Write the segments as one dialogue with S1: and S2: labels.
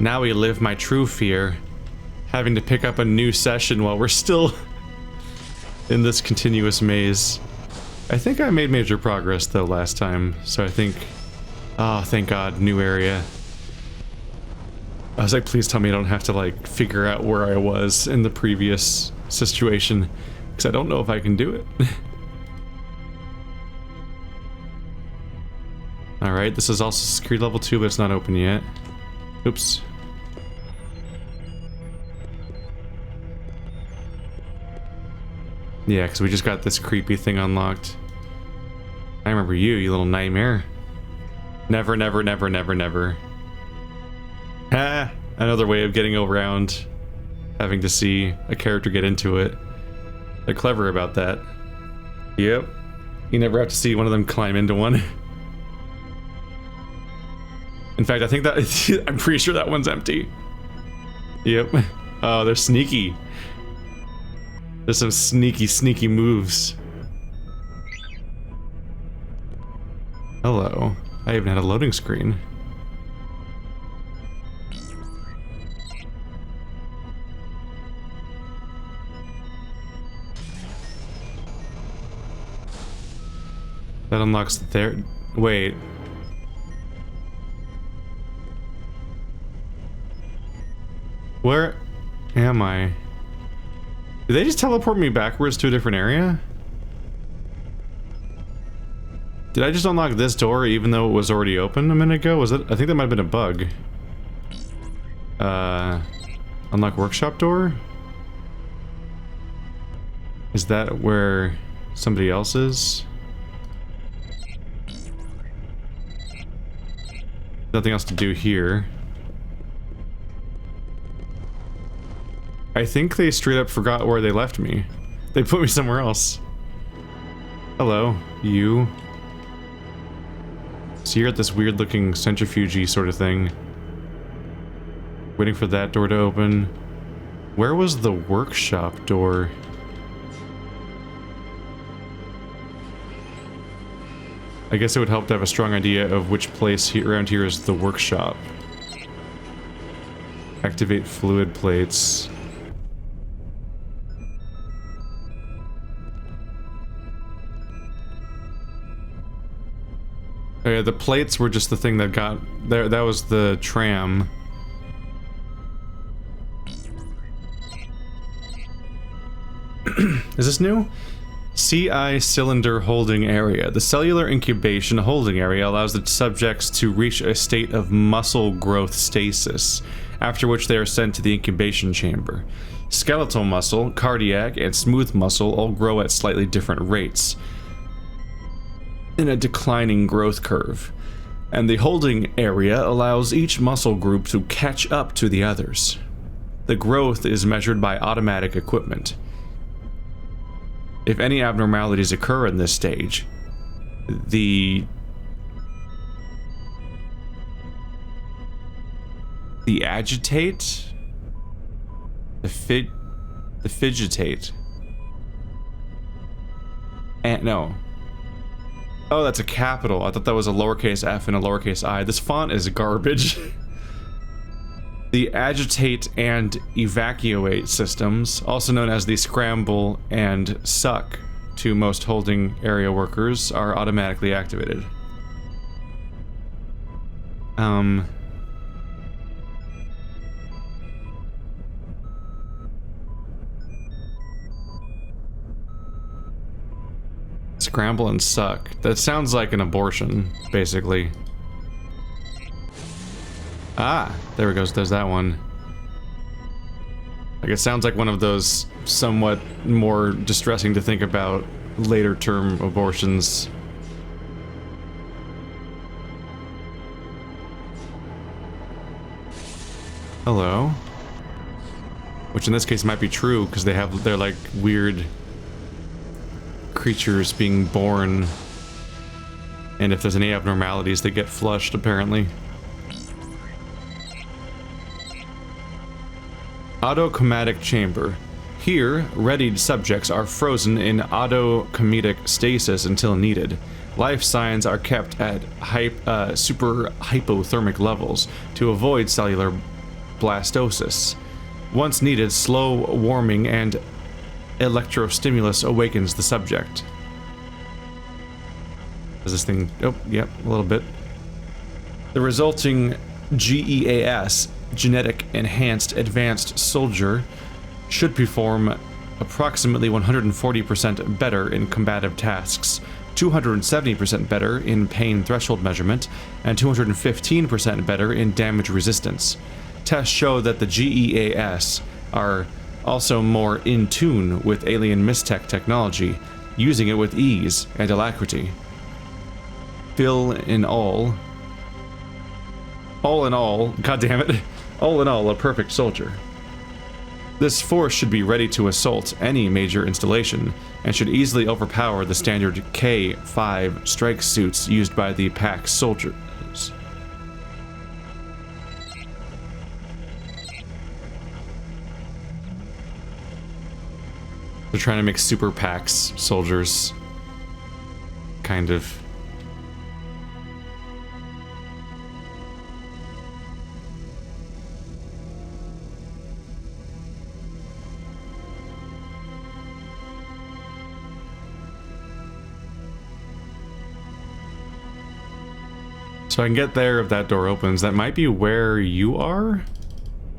S1: Now we live my true fear. Having to pick up a new session while we're still in this continuous maze. I think I made major progress though last time, so I think... Oh, thank God, new area. I was like, please tell me I don't have to like figure out where I was in the previous situation, because I don't know if I can do it. Alright, this is also security level 2, but it's not open yet. Oops. Yeah, because we just got this creepy thing unlocked. I remember you, you little nightmare. Never, never, never, never, never. Ah, another way of getting around having to see a character get into it. They're clever about that. Yep. You never have to see one of them climb into one. In fact, I think that... I'm pretty sure that one's empty. Yep. Oh, they're sneaky. There's some sneaky, sneaky moves. Hello. I even had a loading screen. That unlocks there. Wait. Where am I? Did they just teleport me backwards to a different area? Did I just unlock this door even though it was already open a minute ago? Was it? I think that might have been a bug. Unlock workshop door? Is that where somebody else is? Nothing else to do here. I think they straight up forgot where they left me. They put me somewhere else. Hello, you. So you're at this weird looking centrifuge sort of thing. Waiting for that door to open. Where was the workshop door? I guess it would help to have a strong idea of which place here, around here is the workshop. Activate fluid plates. Oh yeah, the plates were just the thing that got there. That was the tram. Is this new? CI cylinder holding area. The cellular incubation holding area allows the subjects to reach a state of muscle growth stasis, after which they are sent to the incubation chamber. Skeletal muscle, cardiac, and smooth muscle all grow at slightly different rates in a declining growth curve, and the holding area allows each muscle group to catch up to the others. The growth is measured by automatic equipment. If any abnormalities occur in this stage, the agitate, the fidgetate, and no. Oh, that's a capital. I thought that was a lowercase f and a lowercase I. This font is garbage. The agitate and evacuate systems, also known as the scramble and suck to most holding area workers, are automatically activated. Scramble and suck. That sounds like an abortion, basically. Ah, there it goes. There's that one. Like, it sounds like one of those somewhat more distressing to think about later term abortions. Hello. Which in this case might be true, because they're like weird creatures being born, and if there's any abnormalities they get flushed apparently. Autocomatic chamber. Here, readied subjects are frozen in autocomatic stasis until needed. Life signs are kept at super hypothermic levels to avoid cellular blastosis. Once needed, slow warming and electrostimulus awakens the subject. Does this thing... Oh, yep, a little bit. The resulting GEAS, Genetic Enhanced Advanced Soldier, should perform approximately 140% better in combative tasks, 270% better in pain threshold measurement, and 215% better in damage resistance. Tests show that the GEAS are also more in tune with alien Mystech technology, using it with ease and alacrity. All in all, goddammit, all in all, a perfect soldier. This force should be ready to assault any major installation, and should easily overpower the standard K-5 strike suits used by the Pax soldiers. They're trying to make super Pax soldiers, kind of. So I can get there if that door opens. That might be where you are?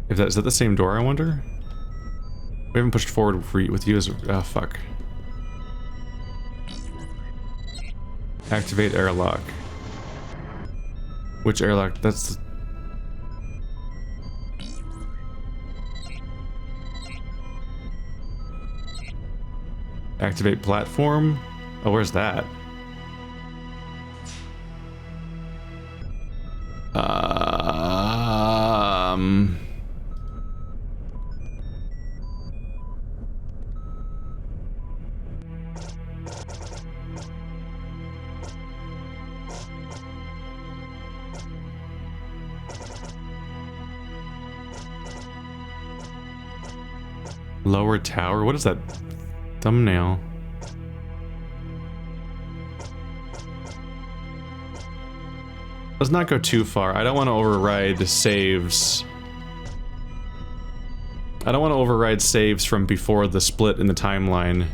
S1: If that, is that the same door, I wonder? We haven't pushed forward with you as... Oh, fuck. Activate airlock. Which airlock? That's... Activate platform? Oh, where's that? Lower tower? What is that thumbnail? Let's not go too far. I don't want to override saves. I don't want to override saves from before the split in the timeline.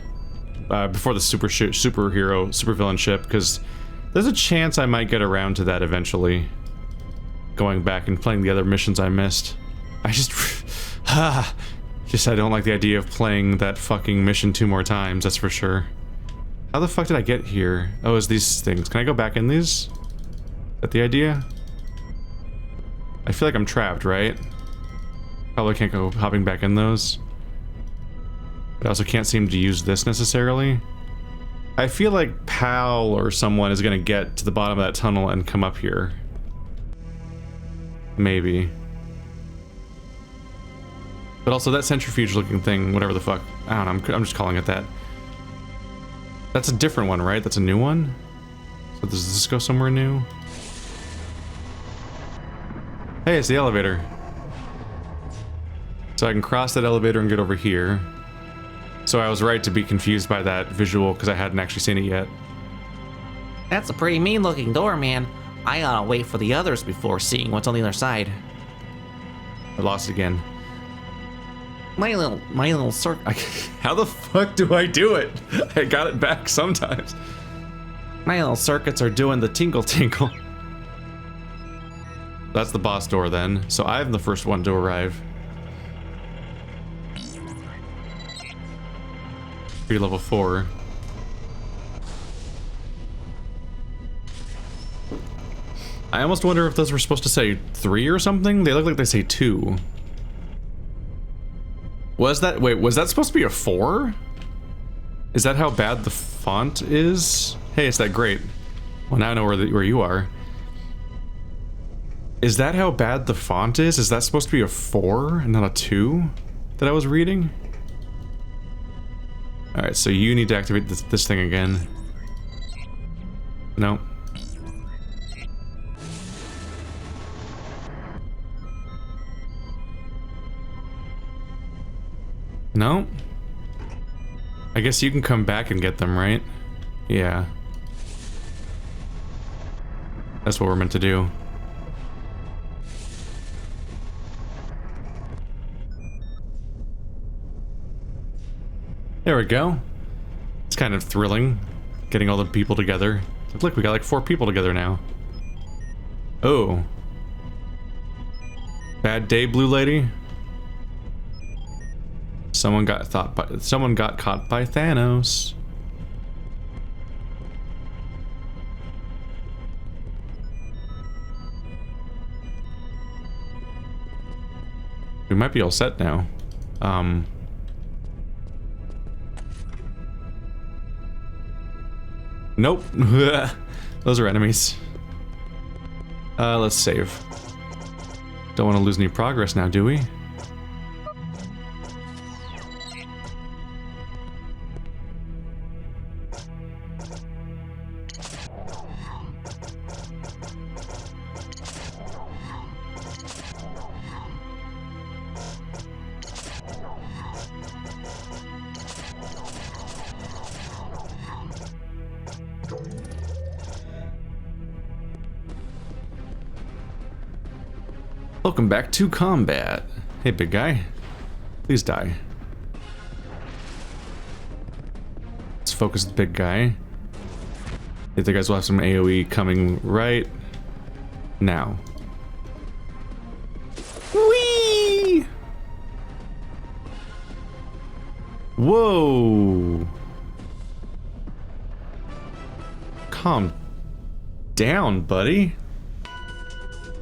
S1: Before the supervillain ship, because there's a chance I might get around to that eventually. Going back and playing the other missions I missed. I just... I don't like the idea of playing that fucking mission 2 more times, that's for sure. How the fuck did I get here? Oh, it's these things. Can I go back in these? Is that the idea? I feel like I'm trapped, right? Probably can't go hopping back in those. But I also can't seem to use this necessarily. I feel like Pal or someone is gonna get to the bottom of that tunnel and come up here. Maybe. But also that centrifuge looking thing, whatever the fuck. I don't know, I'm just calling it that. That's a different one, right? That's a new one? So does this go somewhere new? Hey, it's the elevator. So I can cross that elevator and get over here. So I was right to be confused by that visual because I hadn't actually seen it yet.
S2: That's a pretty mean looking door, man. I gotta wait for the others before seeing what's on the other side.
S1: I lost it again.
S2: My little circuit.
S1: How the fuck do I do it? I got it back sometimes.
S2: My little circuits are doing the tinkle tinkle.
S1: That's the boss door then. So I'm the first one to arrive. Free level 4. I almost wonder if those were supposed to say 3 or something. They look like they say 2. Was that, wait, was that supposed to be a 4? Is that how bad the font is? Hey, it's that great. Well, now I know where you are. Is that how bad the font is? Is that supposed to be a 4 and not a 2 that I was reading? Alright, so you need to activate this thing again. No. No? I guess you can come back and get them, right? Yeah. That's what we're meant to do. There we go. It's kind of thrilling, getting all the people together. Look, we got like 4 people together now. Oh. Bad day, blue lady. Someone got caught by Thanos. We might be all set now. Nope. Those are enemies. Let's save. Don't want to lose any progress now, do we? Welcome back to combat. Hey, big guy. Please die. Let's focus the big guy. I think the guys will have some AoE coming right now. Whee! Whoa! Calm down, buddy.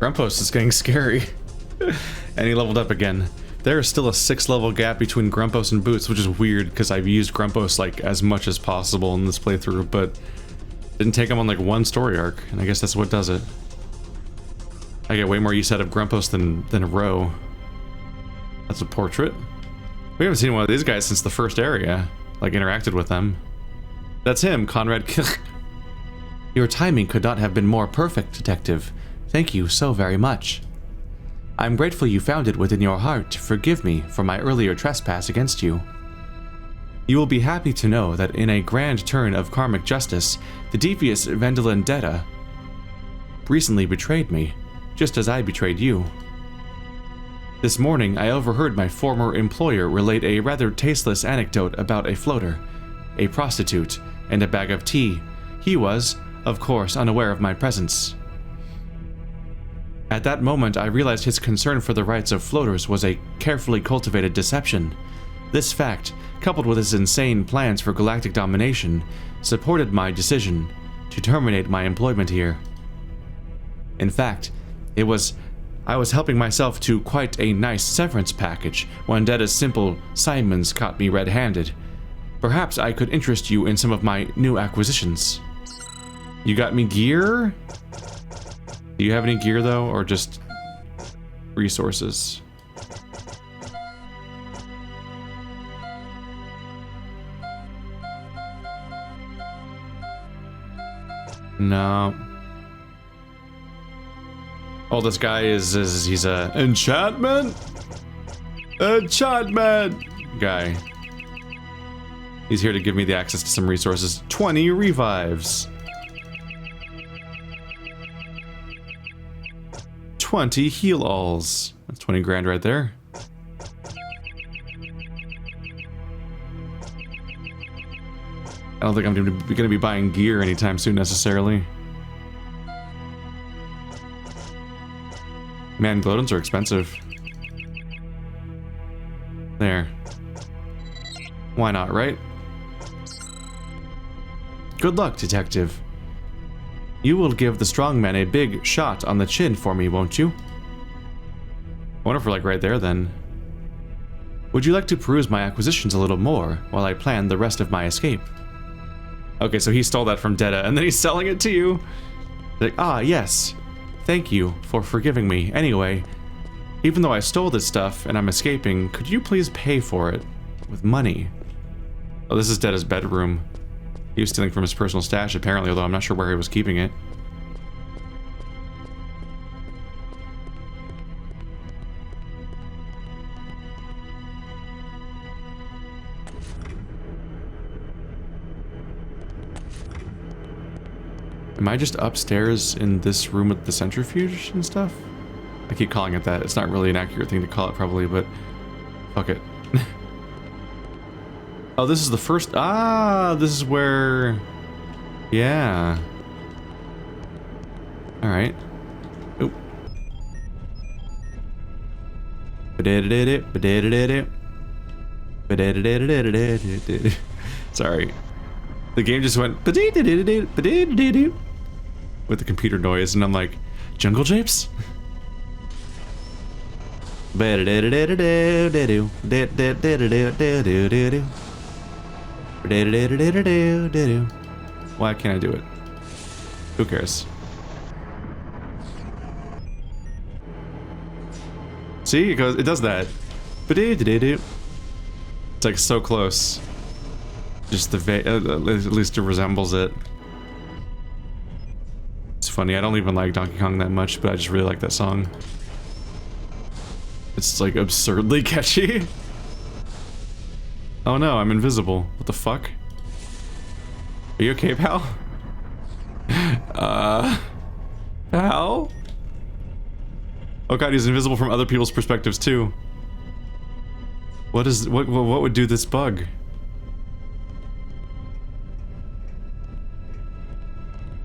S1: Grumpos is getting scary. And he leveled up again. There is still a 6-level gap between Grumpos and Boots, which is weird because I've used Grumpos like as much as possible in this playthrough, but didn't take him on like 1 story arc, and I guess that's what does it. I get way more use out of Grumpos than Ro. That's a portrait. We haven't seen one of these guys since the first area, like interacted with them. That's him, Conrad. Your timing could not have been more perfect, Detective. Thank you so very much. I'm grateful you found it within your heart to forgive me for my earlier trespass against you. You will be happy to know that in a grand turn of karmic justice, the devious Vendela recently betrayed me, just as I betrayed you. This morning, I overheard my former employer relate a rather tasteless anecdote about a floater, a prostitute, and a bag of tea. He was, of course, unaware of my presence. At that moment, I realized his concern for the rights of floaters was a carefully cultivated deception. This fact, coupled with his insane plans for galactic domination, supported my decision to terminate my employment here. In fact, I was helping myself to quite a nice severance package when Deda's simple Simons caught me red-handed. Perhaps I could interest you in some of my new acquisitions. You got me gear? Do you have any gear though, or just resources? No. Oh, this guy he's a enchantment? Enchantment guy. He's here to give me the access to some resources. 20 revives. 20 heal-alls. That's 20 grand right there. I don't think I'm going to be buying gear anytime soon necessarily. Man, glowstones are expensive. There. Why not, right? Good luck, Detective. You will give the strongman a big shot on the chin for me, won't you? I wonder if we're like right there then. Would you like to peruse my acquisitions a little more while I plan the rest of my escape? Okay, so he stole that from Deda and then he's selling it to you. Like, ah, yes. Thank you for forgiving me. Anyway, even though I stole this stuff and I'm escaping, could you please pay for it with money? Oh, this is Deda's bedroom. He was stealing from his personal stash, apparently, although I'm not sure where he was keeping it. Am I just upstairs in this room with the centrifuge and stuff? I keep calling it that. It's not really an accurate thing to call it, probably, but fuck it. Oh, this is the first. Ah, this is where. Yeah. All right. Oop. Sorry. The game just went with the computer noise, and I'm like, jungle japes? Why can't I do it? Who cares? See, it does that. It's like so close. Just at least it resembles it. It's funny, I don't even like Donkey Kong that much, but I just really like that song. It's like absurdly catchy. Oh no, I'm invisible. What the fuck? Are you okay, pal? Pal? Oh god, he's invisible from other people's perspectives too. What would do this bug?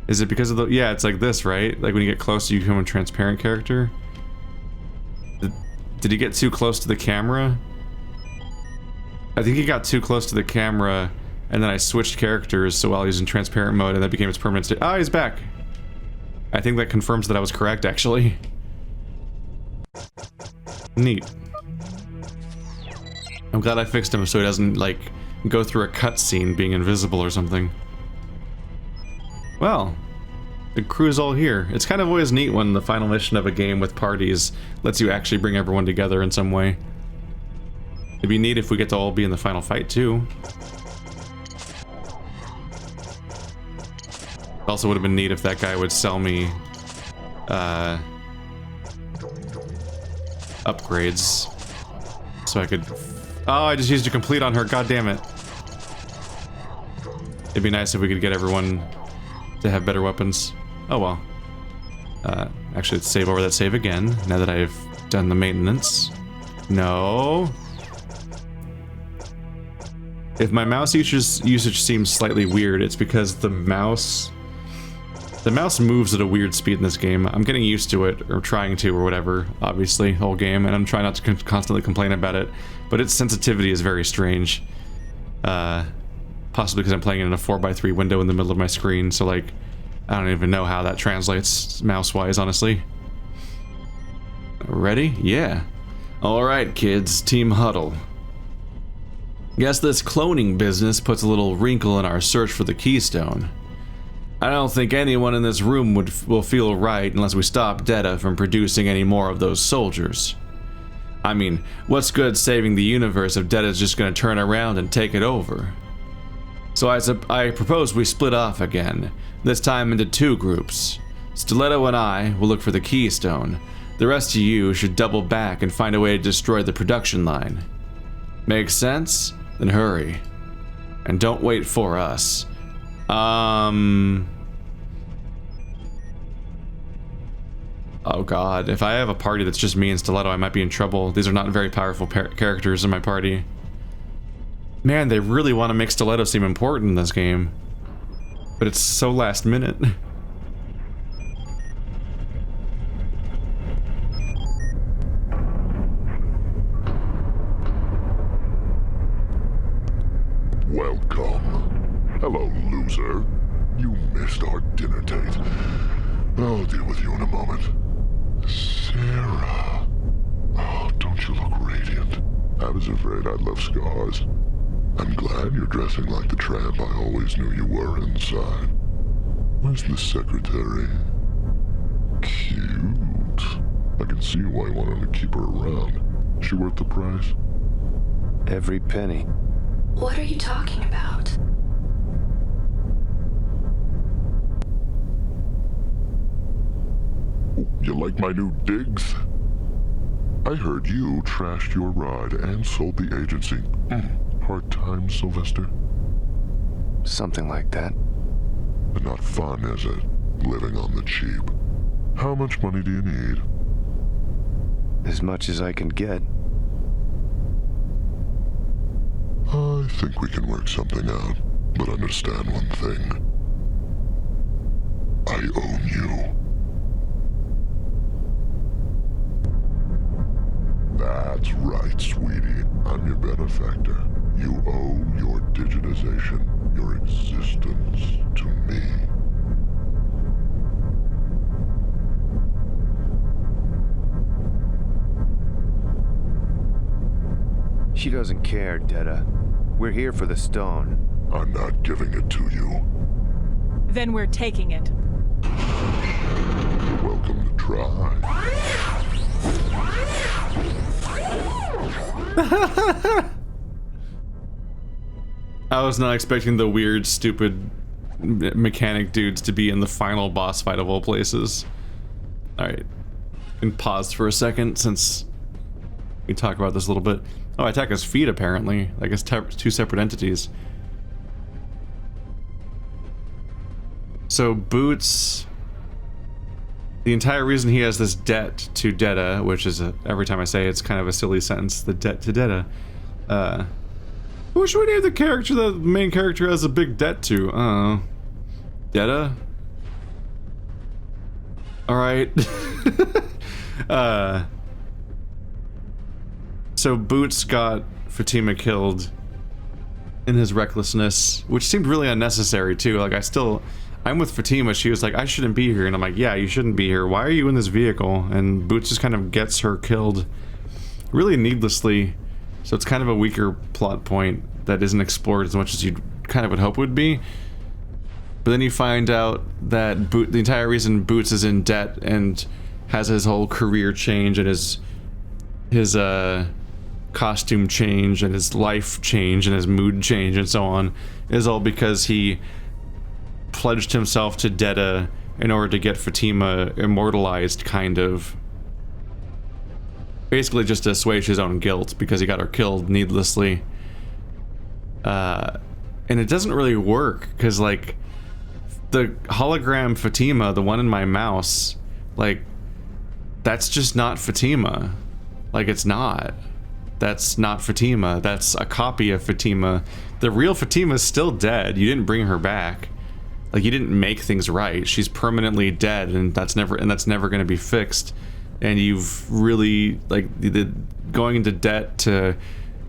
S1: Is it because of the... Yeah, it's like this, right? Like when you get close, you become a transparent character. Did he get too close to the camera? I think he got too close to the camera, and then I switched characters, so while he was in transparent mode, and that became his permanent state. Oh, he's back! I think that confirms that I was correct, actually. Neat. I'm glad I fixed him so he doesn't, like, go through a cutscene being invisible or something. Well, the crew's all here. It's kind of always neat when the final mission of a game with parties lets you actually bring everyone together in some way. It'd be neat if we get to all be in the final fight, too. Also would have been neat if that guy would sell me, upgrades. So I could... Oh, I just used a complete on her, god damn it. It'd be nice if we could get everyone to have better weapons. Oh well. Actually, let's save over that save again, now that I've done the maintenance. No. If my mouse usage seems slightly weird, it's because the mouse moves at a weird speed in this game. I'm getting used to it, or trying to, or whatever, obviously, whole game, and I'm trying not to constantly complain about it, but its sensitivity is very strange. Possibly because I'm playing it in a 4:3 window in the middle of my screen, so like, I don't even know how that translates mouse-wise, honestly. Ready? Yeah. Alright, kids, team huddle. Guess this cloning business puts a little wrinkle in our search for the keystone. I don't think anyone in this room will feel right unless we stop Data from producing any more of those soldiers. I mean, what's good saving the universe if Data's just gonna turn around and take it over? So I propose we split off again, this time into 2 groups. Stiletto and I will look for the keystone. The rest of you should double back and find a way to destroy the production line. Makes sense? Then hurry. And don't wait for us. Oh god, if I have a party that's just me and Stiletto, I might be in trouble. These are not very powerful characters in my party. Man, they really want to make Stiletto seem important in this game. But it's so last minute.
S3: Welcome. Hello, loser. You missed our dinner date. I'll deal with you in a moment. Sarah. Oh, don't you look radiant? I was afraid I'd left scars. I'm glad you're dressing like the tramp I always knew you were inside. Where's the secretary? Cute. I can see why you wanted to keep her around. She worth the price?
S4: Every penny.
S5: What are you talking about?
S3: You like my new digs? I heard you trashed your ride and sold the agency. Hard times, Sylvester?
S4: Something like that.
S3: But not fun, is it? Living on the cheap. How much money do you need?
S4: As much as I can get.
S3: I think we can work something out, but understand one thing. I own you. That's right, sweetie. I'm your benefactor. You owe your digitization, your existence, to me.
S4: She doesn't care, Detta. We're here for the stone.
S3: I'm not giving it to you.
S6: Then we're taking it.
S3: You're welcome to try.
S1: I was not expecting the weird, stupid mechanic dudes to be in the final boss fight of all places. Alright. And pause for a second since we talk about this a little bit. Oh, I attack his feet apparently. Like it's two separate entities. So Boots, the entire reason he has this debt to Detta, which is every time I say it's kind of a silly sentence, the debt to Detta. Who should we name the character that the main character has a big debt to? Detta? Alright. So Boots got Fatima killed in his recklessness, which seemed really unnecessary too. Like I'm with Fatima, she was like, I shouldn't be here, and I'm like, yeah, you shouldn't be here. Why are you in this vehicle? And Boots just kind of gets her killed really needlessly. So it's kind of a weaker plot point that isn't explored as much as you kind of would hope would be. But then you find out that the entire reason Boots is in debt and has his whole career change and his costume change and his life change and his mood change and so on is all because he pledged himself to Detta in order to get Fatima immortalized, kind of. Basically just to assuage his own guilt because he got her killed needlessly. And it doesn't really work because, like, the hologram Fatima, the one in my mouse, like, that's just not Fatima. Like, it's not. That's not Fatima. That's a copy of Fatima. The real Fatima's still dead. You didn't bring her back. Like, you didn't make things right. She's permanently dead, and that's never going to be fixed. And you've really, like, going into debt to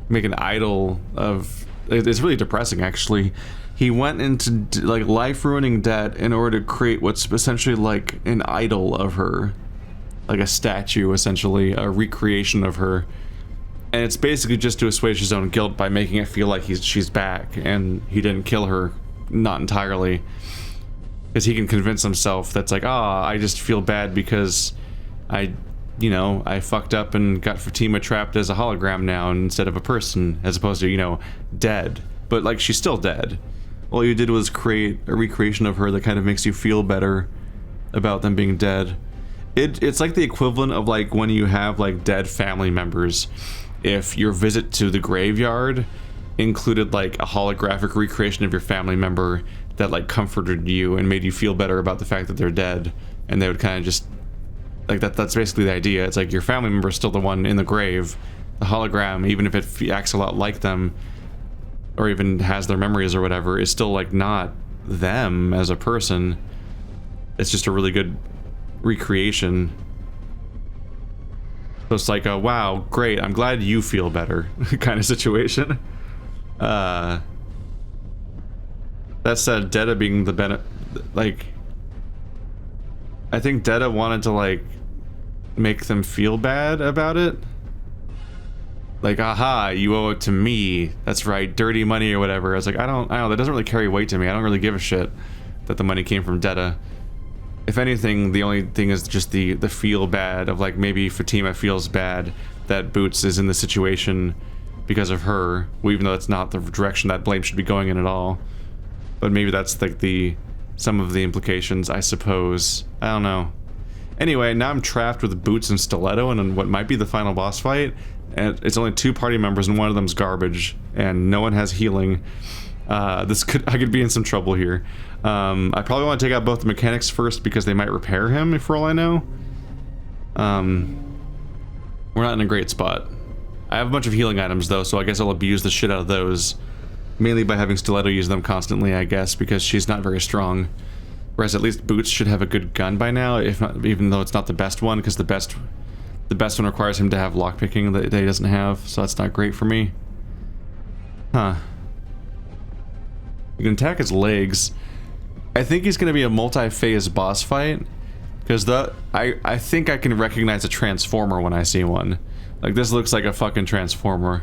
S1: make an idol of... It's really depressing, actually. He went into, like, life-ruining debt in order to create what's essentially like an idol of her. Like a statue, essentially. A recreation of her. And it's basically just to assuage his own guilt by making it feel like she's back, and he didn't kill her. Not entirely. Because he can convince himself that's like, I just feel bad because I fucked up and got Fatima trapped as a hologram now instead of a person, as opposed to, dead. But, like, she's still dead. All you did was create a recreation of her that kind of makes you feel better about them being dead. It's like the equivalent of, like, when you have, like, dead family members. If your visit to the graveyard included, like, a holographic recreation of your family member that, like, comforted you and made you feel better about the fact that they're dead, and they would kind of just... Like, that's basically the idea. It's like your family member is still the one in the grave. The hologram, even if it acts a lot like them, or even has their memories or whatever, is still, like, not them as a person. It's just a really good recreation. So it's like a, wow, great, I'm glad you feel better kind of situation. That said, Detta being the like... I think Detta wanted to, like, make them feel bad about it. Like, aha, you owe it to me. That's right, dirty money or whatever. I was like, I don't know, that doesn't really carry weight to me. I don't really give a shit that the money came from Detta. If anything, the only thing is just the feel bad of, like, maybe Fatima feels bad that Boots is in the situation because of her, even though that's not the direction that blame should be going in at all. But maybe that's, like, some of the implications, I suppose. I don't know. Anyway, now I'm trapped with Boots and Stiletto in what might be the final boss fight, and it's only 2 party members and one of them's garbage, and no one has healing. I could be in some trouble here. I probably want to take out both the mechanics first because they might repair him, for all I know. We're not in a great spot. I have a bunch of healing items though, so I guess I'll abuse the shit out of those. Mainly by having Stiletto use them constantly, I guess, because she's not very strong. Whereas at least Boots should have a good gun by now, if not, even though it's not the best one, because the best one requires him to have lockpicking that he doesn't have, so that's not great for me. Huh. You can attack his legs. I think he's going to be a multi-phase boss fight, because I think I can recognize a transformer when I see one. Like, this looks like a fucking transformer.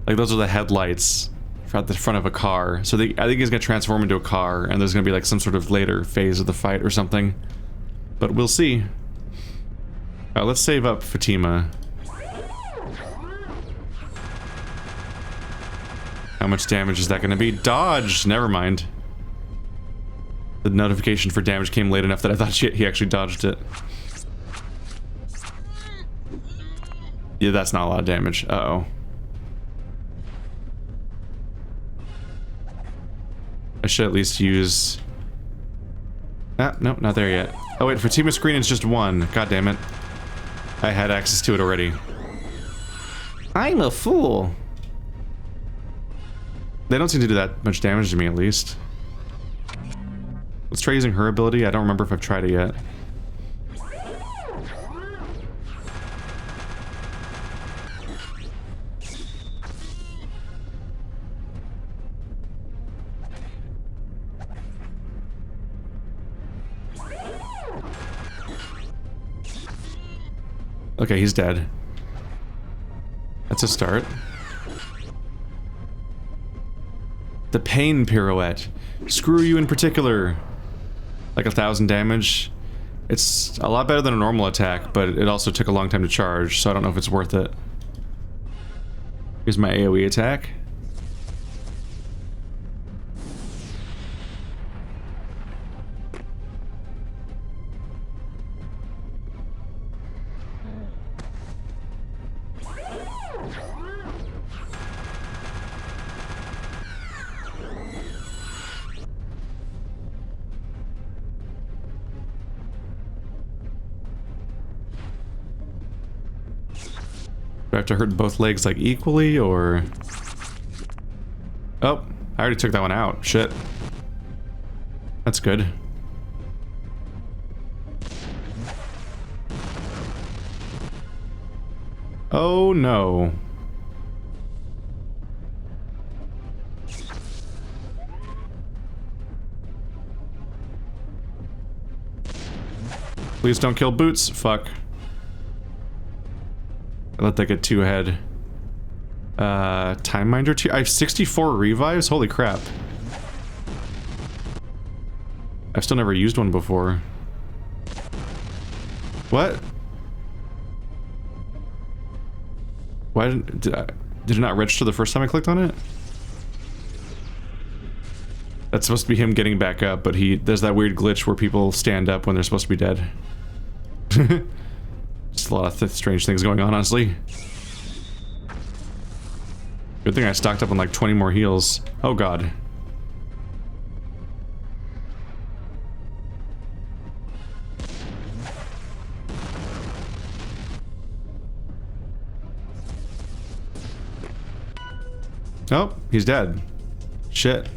S1: Like, those are the headlights at the front of a car. So I think he's going to transform into a car, and there's going to be like some sort of later phase of the fight or something. But we'll see. Let's save up Fatima. How much damage is that going to be? Dodge! Never mind. The notification for damage came late enough that I thought he actually dodged it. Yeah, that's not a lot of damage. Uh-oh. I should at least use... Ah, no, not there yet. Oh wait, Fatima's screen is just one. God damn it. I had access to it already.
S2: I'm a fool.
S1: They don't seem to do that much damage to me, at least. Let's try using her ability. I don't remember if I've tried it yet. Okay, he's dead. That's a start. The pain pirouette. Screw you in particular. Like 1,000 damage. It's a lot better than a normal attack, but it also took a long time to charge, so I don't know if it's worth it. Here's my AoE attack. Do I have to hurt both legs like equally, or... Oh, I already took that one out. Shit. That's good. Oh no. Please don't kill Boots. Fuck. I let that get too ahead. Time Minder 2. I have 64 revives? Holy crap. I've still never used one before. What? Why did it not register the first time I clicked on it? That's supposed to be him getting back up, but there's that weird glitch where people stand up when they're supposed to be dead. Just a lot of strange things going on, honestly. Good thing I stocked up on like 20 more heals. Oh god. Oh, he's dead. Shit.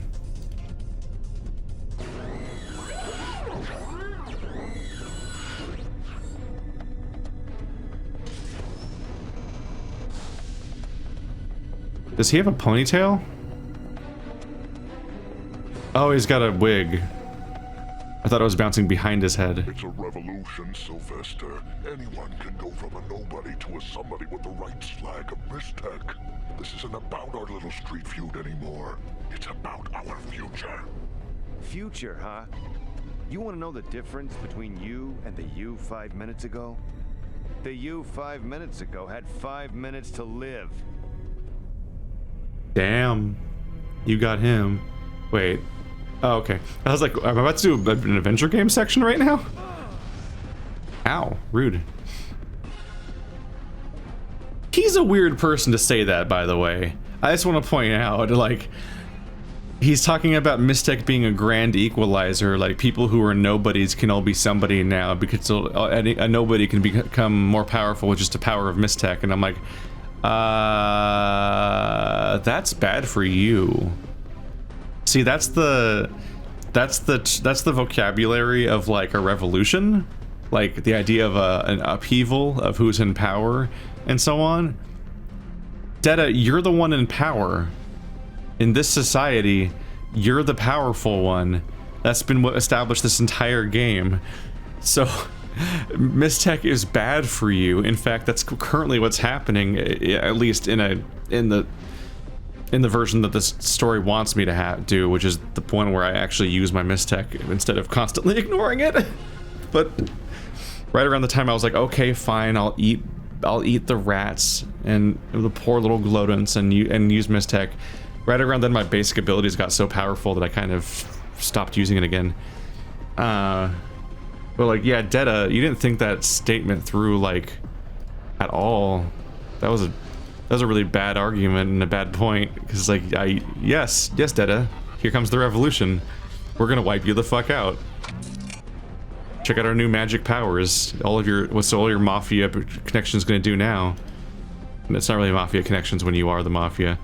S1: Does he have a ponytail? Oh, he's got a wig. I thought it was bouncing behind his head.
S3: It's a revolution, Sylvester. Anyone can go from a nobody to a somebody with the right slag of mistech. This isn't about our little street feud anymore. It's about our future.
S4: Future, huh? You want to know the difference between you and the you 5 minutes ago? The you 5 minutes ago had 5 minutes to live.
S1: Damn. You got him. Wait. Oh, okay. I was like, I'm about to do an adventure game section right now? Ow. Rude. He's a weird person to say that, by the way. I just want to point out, like, he's talking about Mistech being a grand equalizer, like people who are nobodies can all be somebody now because a nobody can become more powerful with just the power of Mistech, and I'm like, that's bad for you. See, that's the vocabulary of like a revolution, like the idea of an upheaval of who's in power and so on. Detta, you're the one in power. In this society, you're the powerful one. That's been what established this entire game. So, Mistech is bad for you. In fact, that's currently what's happening, at least in the version that this story wants me to do, which is the point where I actually use my Mistech instead of constantly ignoring it. But right around the time I was like, okay, fine, I'll eat the rats and the poor little gloatants and use Mistech. Right around then, my basic abilities got so powerful that I kind of stopped using it again. But like, yeah, Detta, you didn't think that statement through like at all. That was a really bad argument and a bad point, because like, yes, Detta, here comes the revolution. We're gonna wipe you the fuck out. Check out our new magic powers. What's all your mafia connections gonna do now? And it's not really mafia connections when you are the mafia.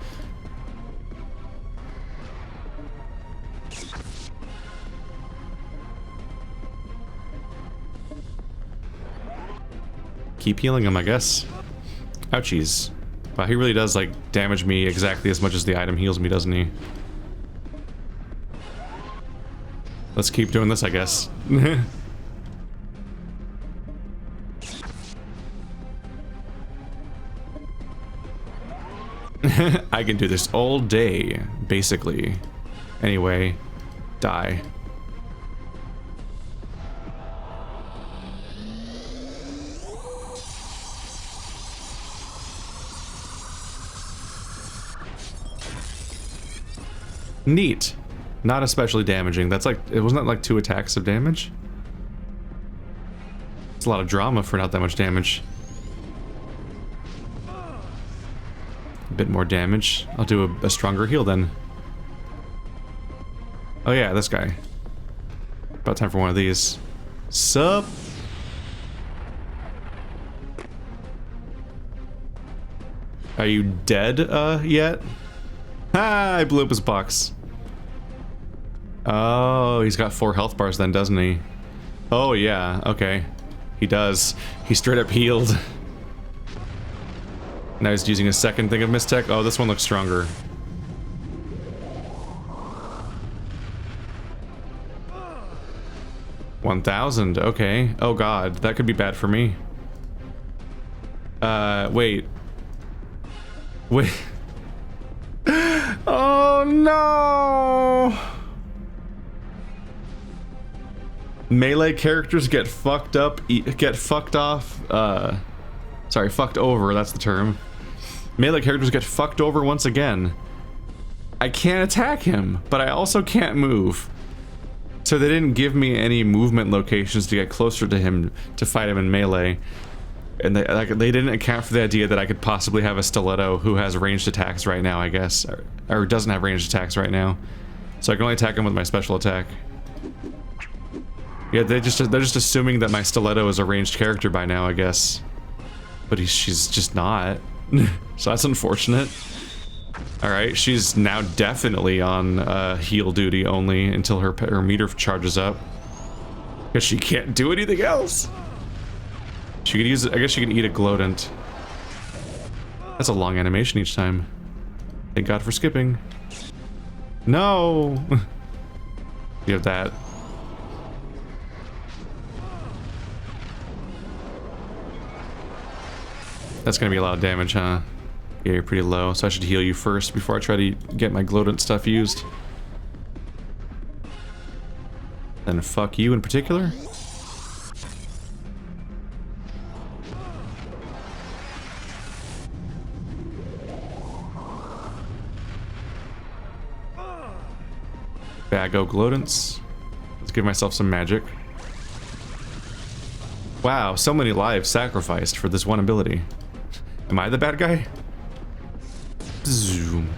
S1: Keep healing him, I guess. Ouchies. Wow, he really does like damage me exactly as much as the item heals me, doesn't he? Let's keep doing this, I guess. I can do this all day, basically. Anyway, die. Neat. Not especially damaging. That's like, it wasn't that like 2 attacks of damage? It's a lot of drama for not that much damage. A bit more damage. I'll do a stronger heal then. Oh yeah, this guy. About time for one of these. Sup? Are you dead, yet? Ah, I blew up his box. Oh, he's got 4 health bars then, doesn't he? Oh yeah, okay. He does. He straight up healed. Now he's using a second thing of Mistech. Oh, this one looks stronger. $1,000, okay. Oh god, that could be bad for me. Wait. Wait. Oh no! Melee characters get fucked up, get fucked off, sorry, fucked over, that's the term. Melee characters get fucked over once again. I can't attack him, but I also can't move. So they didn't give me any movement locations to get closer to him to fight him in melee. And they didn't account for the idea that I could possibly have a stiletto who has ranged attacks right now, I guess. Or doesn't have ranged attacks right now. So I can only attack him with my special attack. Yeah, they're just assuming that my stiletto is a ranged character by now, I guess. But she's just not. So that's unfortunate. Alright, she's now definitely on heal duty only until her meter charges up. Because she can't do anything else. She could use, I guess she could eat a gloatant. That's a long animation each time. Thank God for skipping. No! You have that. That's gonna be a lot of damage, huh? Yeah, you're pretty low, so I should heal you first before I try to get my gloatant stuff used. Then fuck you in particular. Bago gloatants. Let's give myself some magic. Wow, so many lives sacrificed for this one ability. Am I the bad guy? Zoom.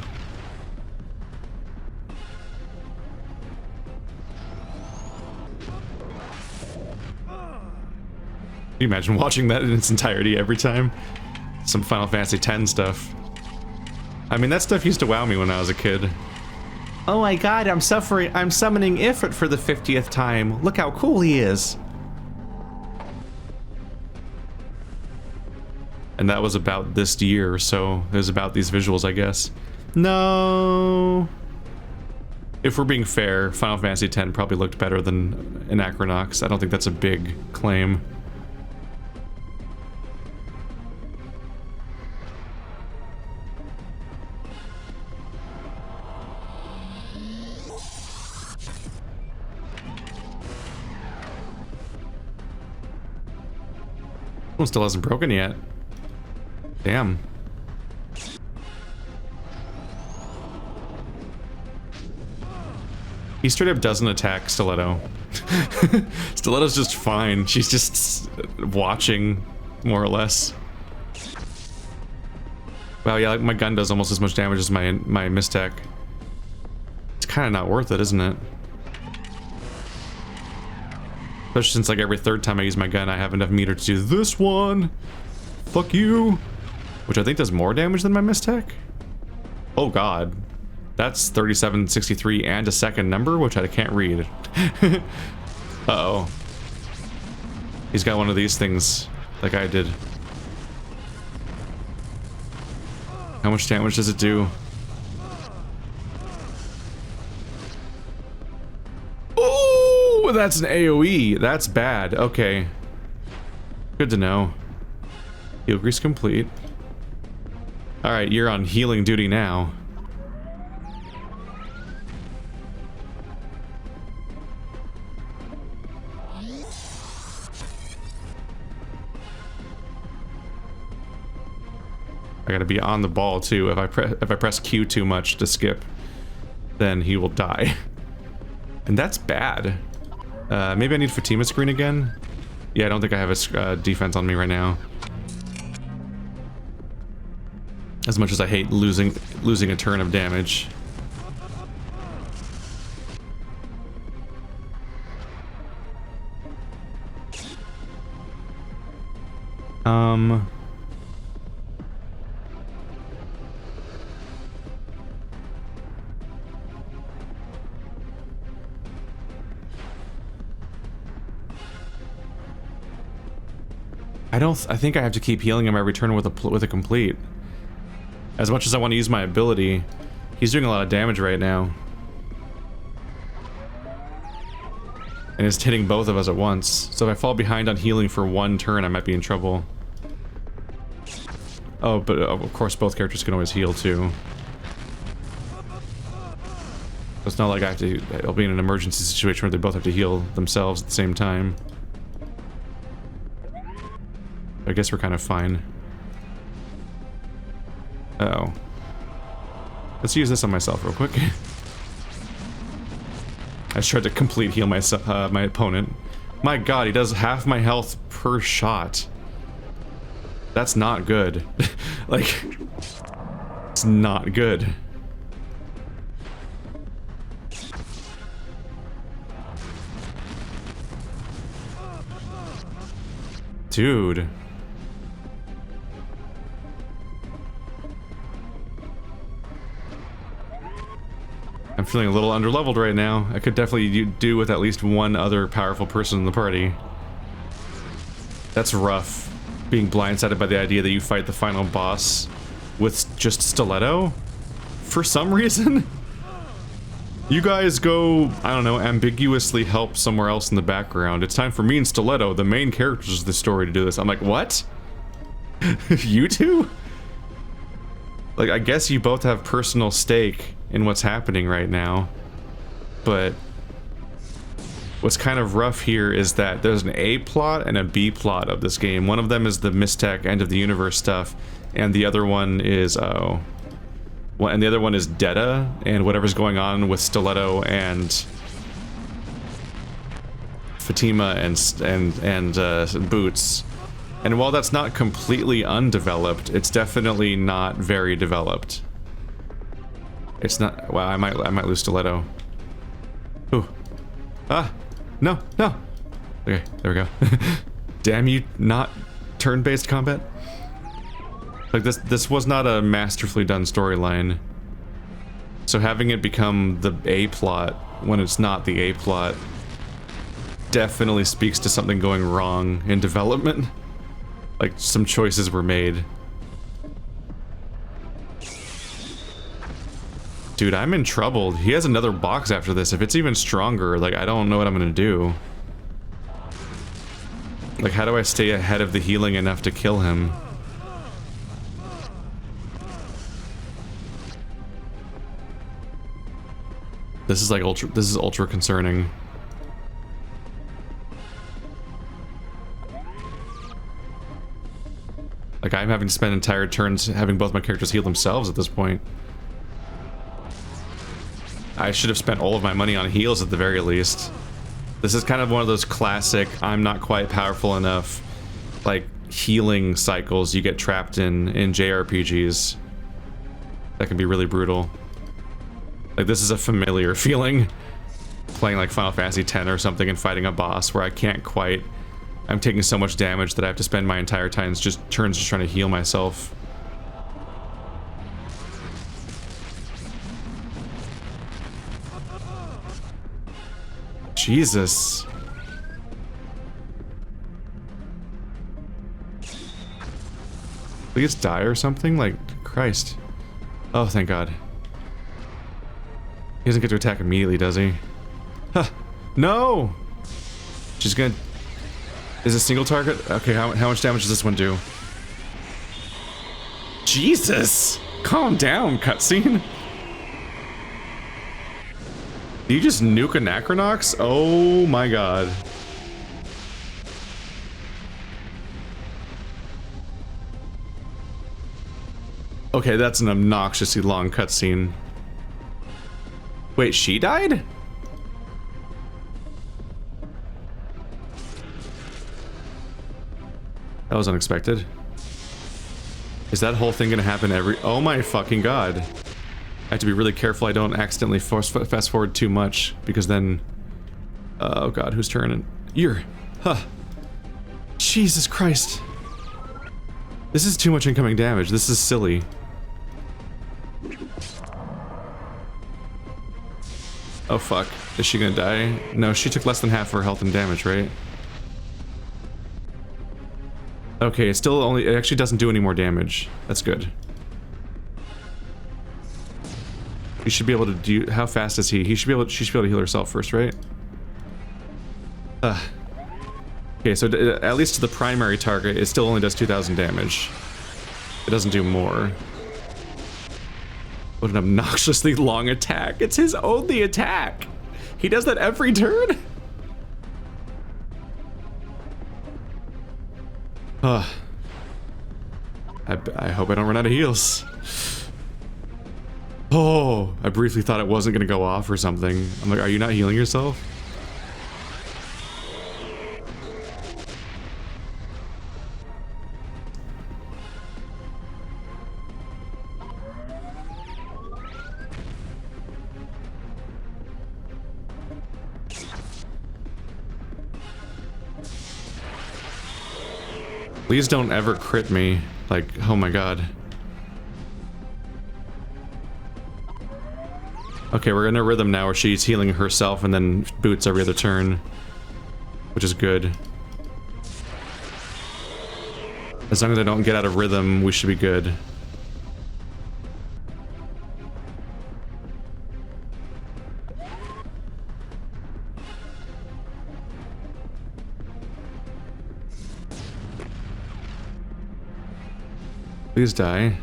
S1: Can you imagine watching that in its entirety every time? Some Final Fantasy X stuff. I mean, that stuff used to wow me when I was a kid. Oh my god, I'm summoning Ifrit for the 50th time. Look how cool he is. And that was about this year, so it was about these visuals, I guess. No. If we're being fair, Final Fantasy X probably looked better than Anachronox. I don't think that's a big claim. One still hasn't broken yet. Damn. He straight up doesn't attack Stiletto. Stiletto's just fine. She's just watching, more or less. Wow, yeah, like my gun does almost as much damage as my mistech. It's kind of not worth it, isn't it? Especially since like every third time I use my gun, I have enough meter to do this one. Fuck you. Which I think does more damage than my mistech. Oh god. That's 3763 and a second number, which I can't read. Uh-oh. He's got one of these things, like I did. How much damage does it do? Oh, that's an AoE. That's bad. Okay. Good to know. Heal grease complete. Alright, you're on healing duty now. I gotta be on the ball too. If I press Q too much to skip, then he will die. And that's bad. Maybe I need Fatima screen again? Yeah, I don't think I have a defense on me right now. As much as I hate losing a turn of damage. I think I have to keep healing him every turn with a complete. As much as I want to use my ability, he's doing a lot of damage right now. And it's hitting both of us at once. So if I fall behind on healing for one turn, I might be in trouble. Oh, but of course both characters can always heal too. It's not like I'll be in an emergency situation where they both have to heal themselves at the same time. I guess we're kind of fine. Uh-oh. Let's use this on myself real quick. I just tried to complete heal my opponent. My god, he does half my health per shot. That's not good. Like, it's not good. Dude. I'm feeling a little underleveled right now. I could definitely do with at least one other powerful person in the party. That's rough. Being blindsided by the idea that you fight the final boss with just Stiletto? For some reason? You guys go, I don't know, ambiguously help somewhere else in the background. It's time for me and Stiletto, the main characters of the story, to do this. I'm like, what? You two? Like, I guess you both have personal stake in what's happening right now, but what's kind of rough here is that there's an A plot and a B plot of this game. One of them is the Mistech end of the universe stuff, and the other one is and the other one is Detta and whatever's going on with Stiletto and Fatima and Boots. And while that's not completely undeveloped, it's definitely not very developed. It's not. Wow, I might lose Stiletto. Ooh. Ah. No. No. Okay, there we go. Damn you! Not turn-based combat. Like this was not a masterfully done storyline. So having it become the A plot when it's not the A plot definitely speaks to something going wrong in development. Like, some choices were made. Dude, I'm in trouble. He has another box after this. If it's even stronger, like, I don't know what I'm gonna do. Like, how do I stay ahead of the healing enough to kill him? This is like ultra concerning. Like, I'm having to spend entire turns having both my characters heal themselves at this point. I should have spent all of my money on heals at the very least. This is kind of one of those classic, I'm not quite powerful enough, like, healing cycles you get trapped in jRPGs. That can be really brutal. Like, this is a familiar feeling. Playing like Final Fantasy X or something and fighting a boss where I can't quite... I'm taking so much damage that I have to spend my entire turns just trying to heal myself. Jesus. Please die or something? Like, Christ. Oh, thank God. He doesn't get to attack immediately, does he? Huh. No! She's gonna... Is it a single target? Okay, how much damage does this one do? Jesus! Calm down, cutscene. Did you just nuke Anachronox? Oh my God. Okay, that's an obnoxiously long cutscene. Wait, she died? That was unexpected. Is that whole thing gonna happen every... Oh my fucking God. I have to be really careful I don't accidentally fast forward too much, because then... oh God, whose turn? You're... Huh. Jesus Christ. This is too much incoming damage. This is silly. Oh fuck. Is she gonna die? No, she took less than half of her health and damage, right? Okay, it still only... It actually doesn't do any more damage. That's good. You should be able to do... How fast is he? He should be able... She should be able to heal herself first, right? Okay, so at least to the primary target, it still only does 2,000 damage. It doesn't do more. What an obnoxiously long attack. It's his only attack. He does that every turn? I hope I don't run out of heals. Oh, I briefly thought it wasn't gonna go off or something. I'm like, are you not healing yourself? Please don't ever crit me. Like, oh my God. Okay, we're in a rhythm now where she's healing herself and then Boots every other turn. Which is good. As long as I don't get out of rhythm, we should be good. Please die.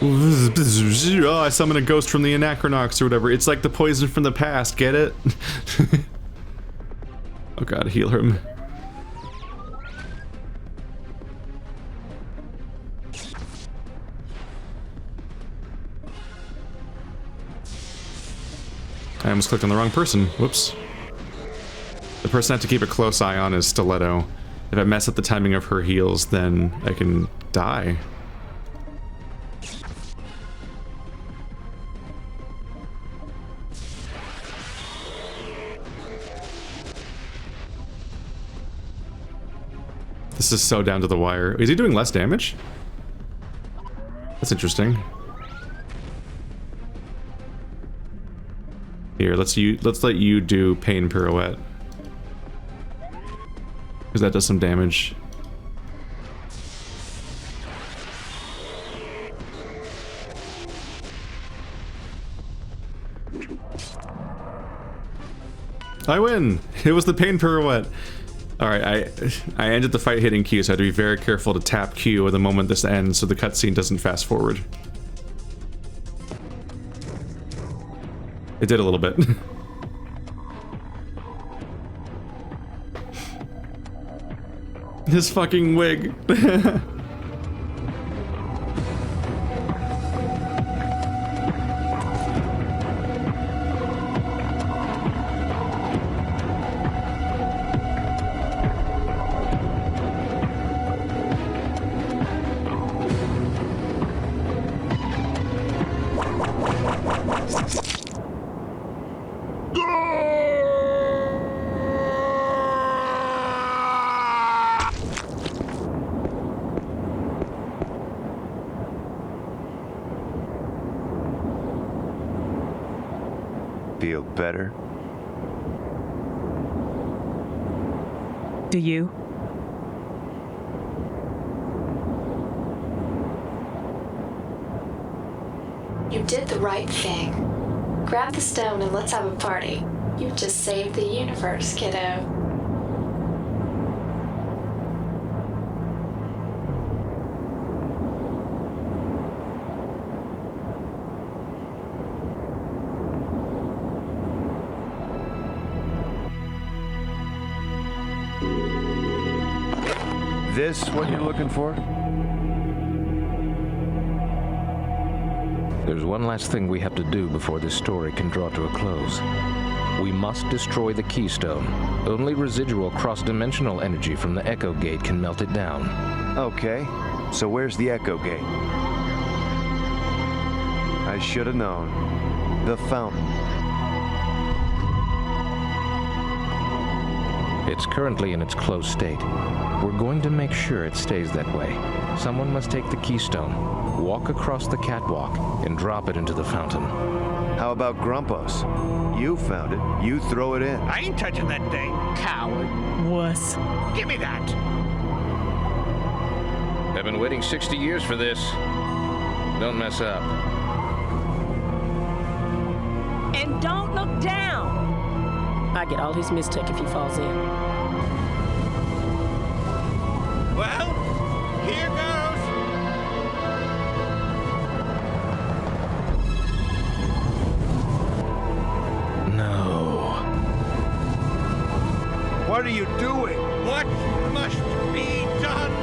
S1: Oh, I summon a ghost from the Anachronox or whatever. It's like the poison from the past, get it? Oh God, heal him. I almost clicked on the wrong person. Whoops. The person I have to keep a close eye on is Stiletto. If I mess up the timing of her heals, then I can die. This is so down to the wire. Is he doing less damage? That's interesting. Here, let's let you do pain pirouette. Because that does some damage. I win! It was the pain pirouette. Alright, I ended the fight hitting Q, so I had to be very careful to tap Q at the moment this ends so the cutscene doesn't fast forward. It did a little bit. His fucking wig.
S4: Feel better?
S6: Do you?
S5: You did the right thing. Grab the stone and let's have a party. You've just saved the universe, kiddo.
S4: This what you're looking for?
S7: There's one last thing we have to do before this story can draw to a close. We must destroy the keystone. Only residual cross-dimensional energy from the Echo Gate can melt it down.
S4: Okay, so where's the Echo Gate? I should have known. The fountain.
S7: It's currently in its closed state. We're going to make sure it stays that way. Someone must take the keystone, walk across the catwalk, and drop it into the fountain.
S4: How about Grumpus? You found it. You throw it in.
S8: I ain't touching that thing. Coward.
S6: Wuss.
S8: Give me that.
S7: I've been waiting 60 years for this. Don't mess up.
S6: And don't look down!
S9: I get all his mistook if he falls in.
S8: Well, here goes.
S7: No.
S4: What are you doing?
S8: What must be done?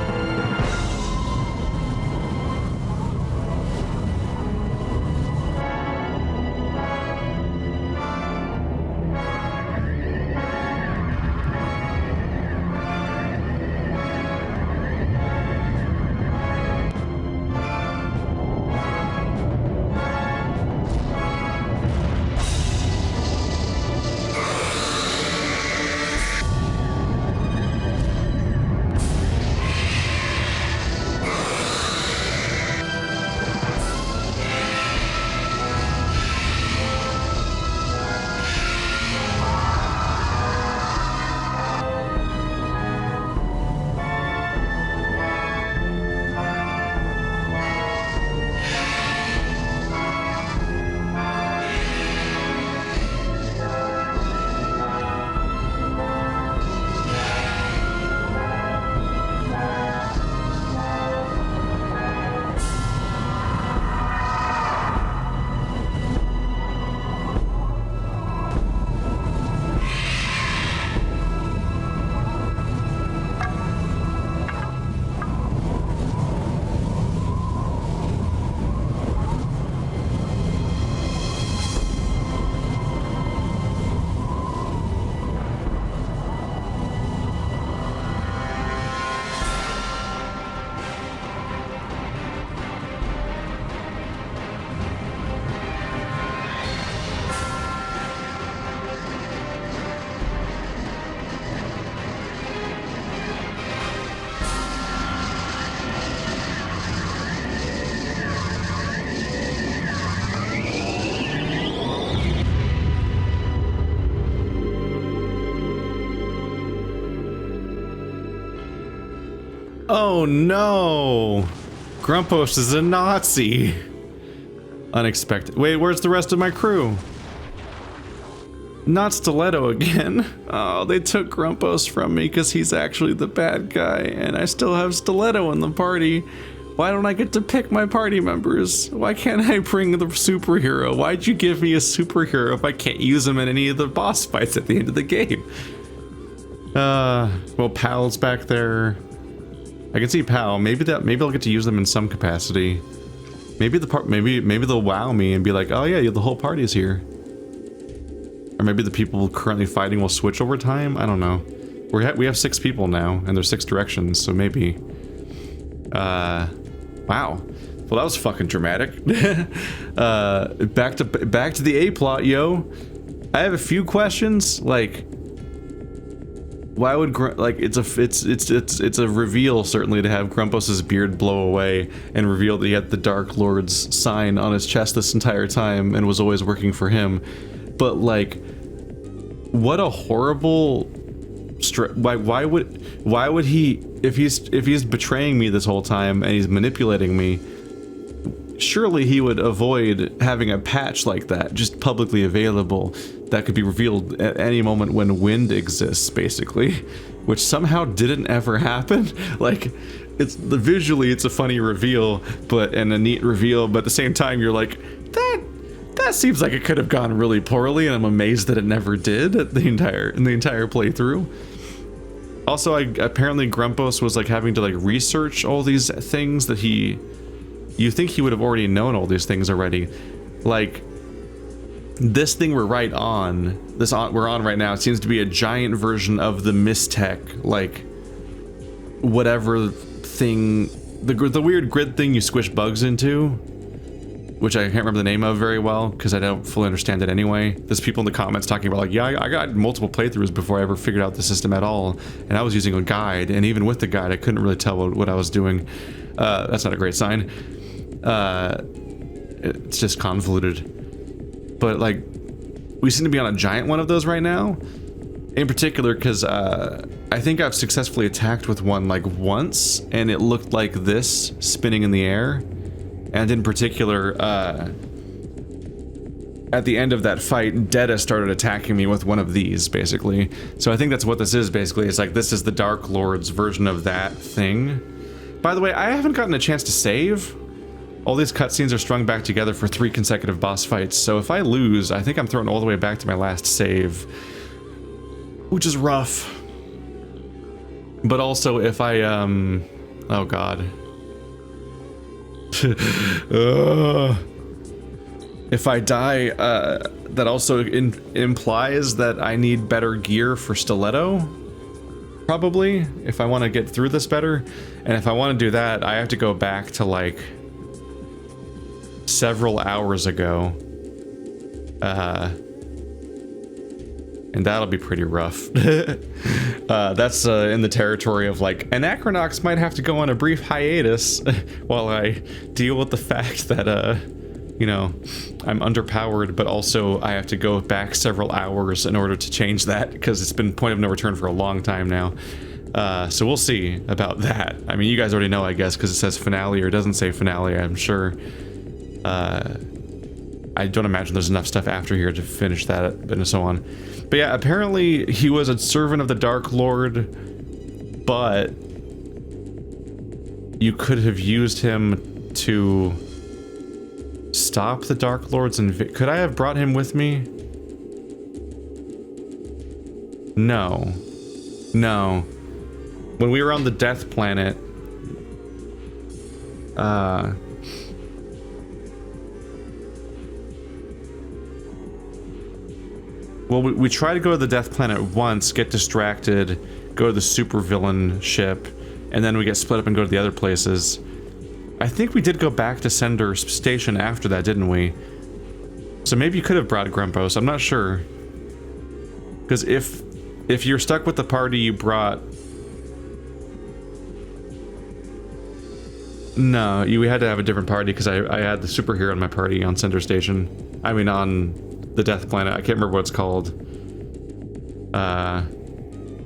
S1: Oh no! Grumpos is a Nazi! Unexpected. Wait, where's the rest of my crew? Not Stiletto again. Oh, they took Grumpos from me because he's actually the bad guy, and I still have Stiletto in the party. Why don't I get to pick my party members? Why can't I bring the superhero? Why'd you give me a superhero if I can't use him in any of the boss fights at the end of the game? Well, Pal's back there. I can see Pal. Maybe I'll get to use them in some capacity. Maybe they'll wow me and be like, oh yeah, the whole party's here. Or maybe the people currently fighting will switch over time. I don't know. We have 6 people now, and there's 6 directions, so maybe. Wow. Well, that was fucking dramatic. Back to the A plot, yo. I have a few questions. Like, why would it's a reveal certainly to have Grumpos's beard blow away and reveal that he had the Dark Lord's sign on his chest this entire time and was always working for him. But like, what a horrible why would he, if he's betraying me this whole time and he's manipulating me, surely he would avoid having a patch like that just publicly available that could be revealed at any moment when wind exists, basically, which somehow didn't ever happen. Like, visually it's a funny reveal, and a neat reveal, but at the same time you're like, that seems like it could have gone really poorly, and I'm amazed that it never did in the entire playthrough. Also, apparently Grumpos was like having to like research all these things that you think he would have already known all these things already. Like, this thing we're on right now, it seems to be a giant version of the Mistech, like whatever thing, the weird grid thing you squish bugs into, which I can't remember the name of very well because I don't fully understand it anyway. There's people in the comments talking about like, yeah, I got multiple playthroughs before I ever figured out the system at all, and I was using a guide, and even with the guide I couldn't really tell what I was doing. That's not a great sign. It's just convoluted. But like, we seem to be on a giant one of those right now, in particular because I think I've successfully attacked with one like once, and it looked like this spinning in the air. And in particular, at the end of that fight, Detta started attacking me with one of these, basically. So I think that's what this is, basically. It's like, this is the Dark Lord's version of that thing. By the way, I haven't gotten a chance to save. All these cutscenes are strung back together for 3 consecutive boss fights, so if I lose, I think I'm thrown all the way back to my last save. Which is rough. But also, if I, oh god. If I die, that also implies that I need better gear for Stiletto, probably, if I want to get through this better. And if I want to do that, I have to go back to like several hours ago, and that'll be pretty rough. That's in the territory of like, Anachronox might have to go on a brief hiatus while I deal with the fact that, you know, I'm underpowered, but also I have to go back several hours in order to change that, because it's been point of no return for a long time now. So we'll see about that. I mean, you guys already know, I guess, because it says finale or doesn't say finale, I'm sure. I don't imagine there's enough stuff after here to finish that and so on. But yeah, apparently he was a servant of the Dark Lord, but you could have used him to stop the Dark Lord's invasion. Could I have brought him with me? No. No. When we were on the Death Planet, well, we try to go to the Death Planet once, get distracted, go to the supervillain ship, and then we get split up and go to the other places. I think we did go back to Sender Station after that, didn't we? So maybe you could have brought Grumpos, I'm not sure. Because if you're stuck with the party you brought... No, we had to have a different party because I had the superhero in my party on Sender Station. I mean, on the Death Planet. I can't remember what it's called.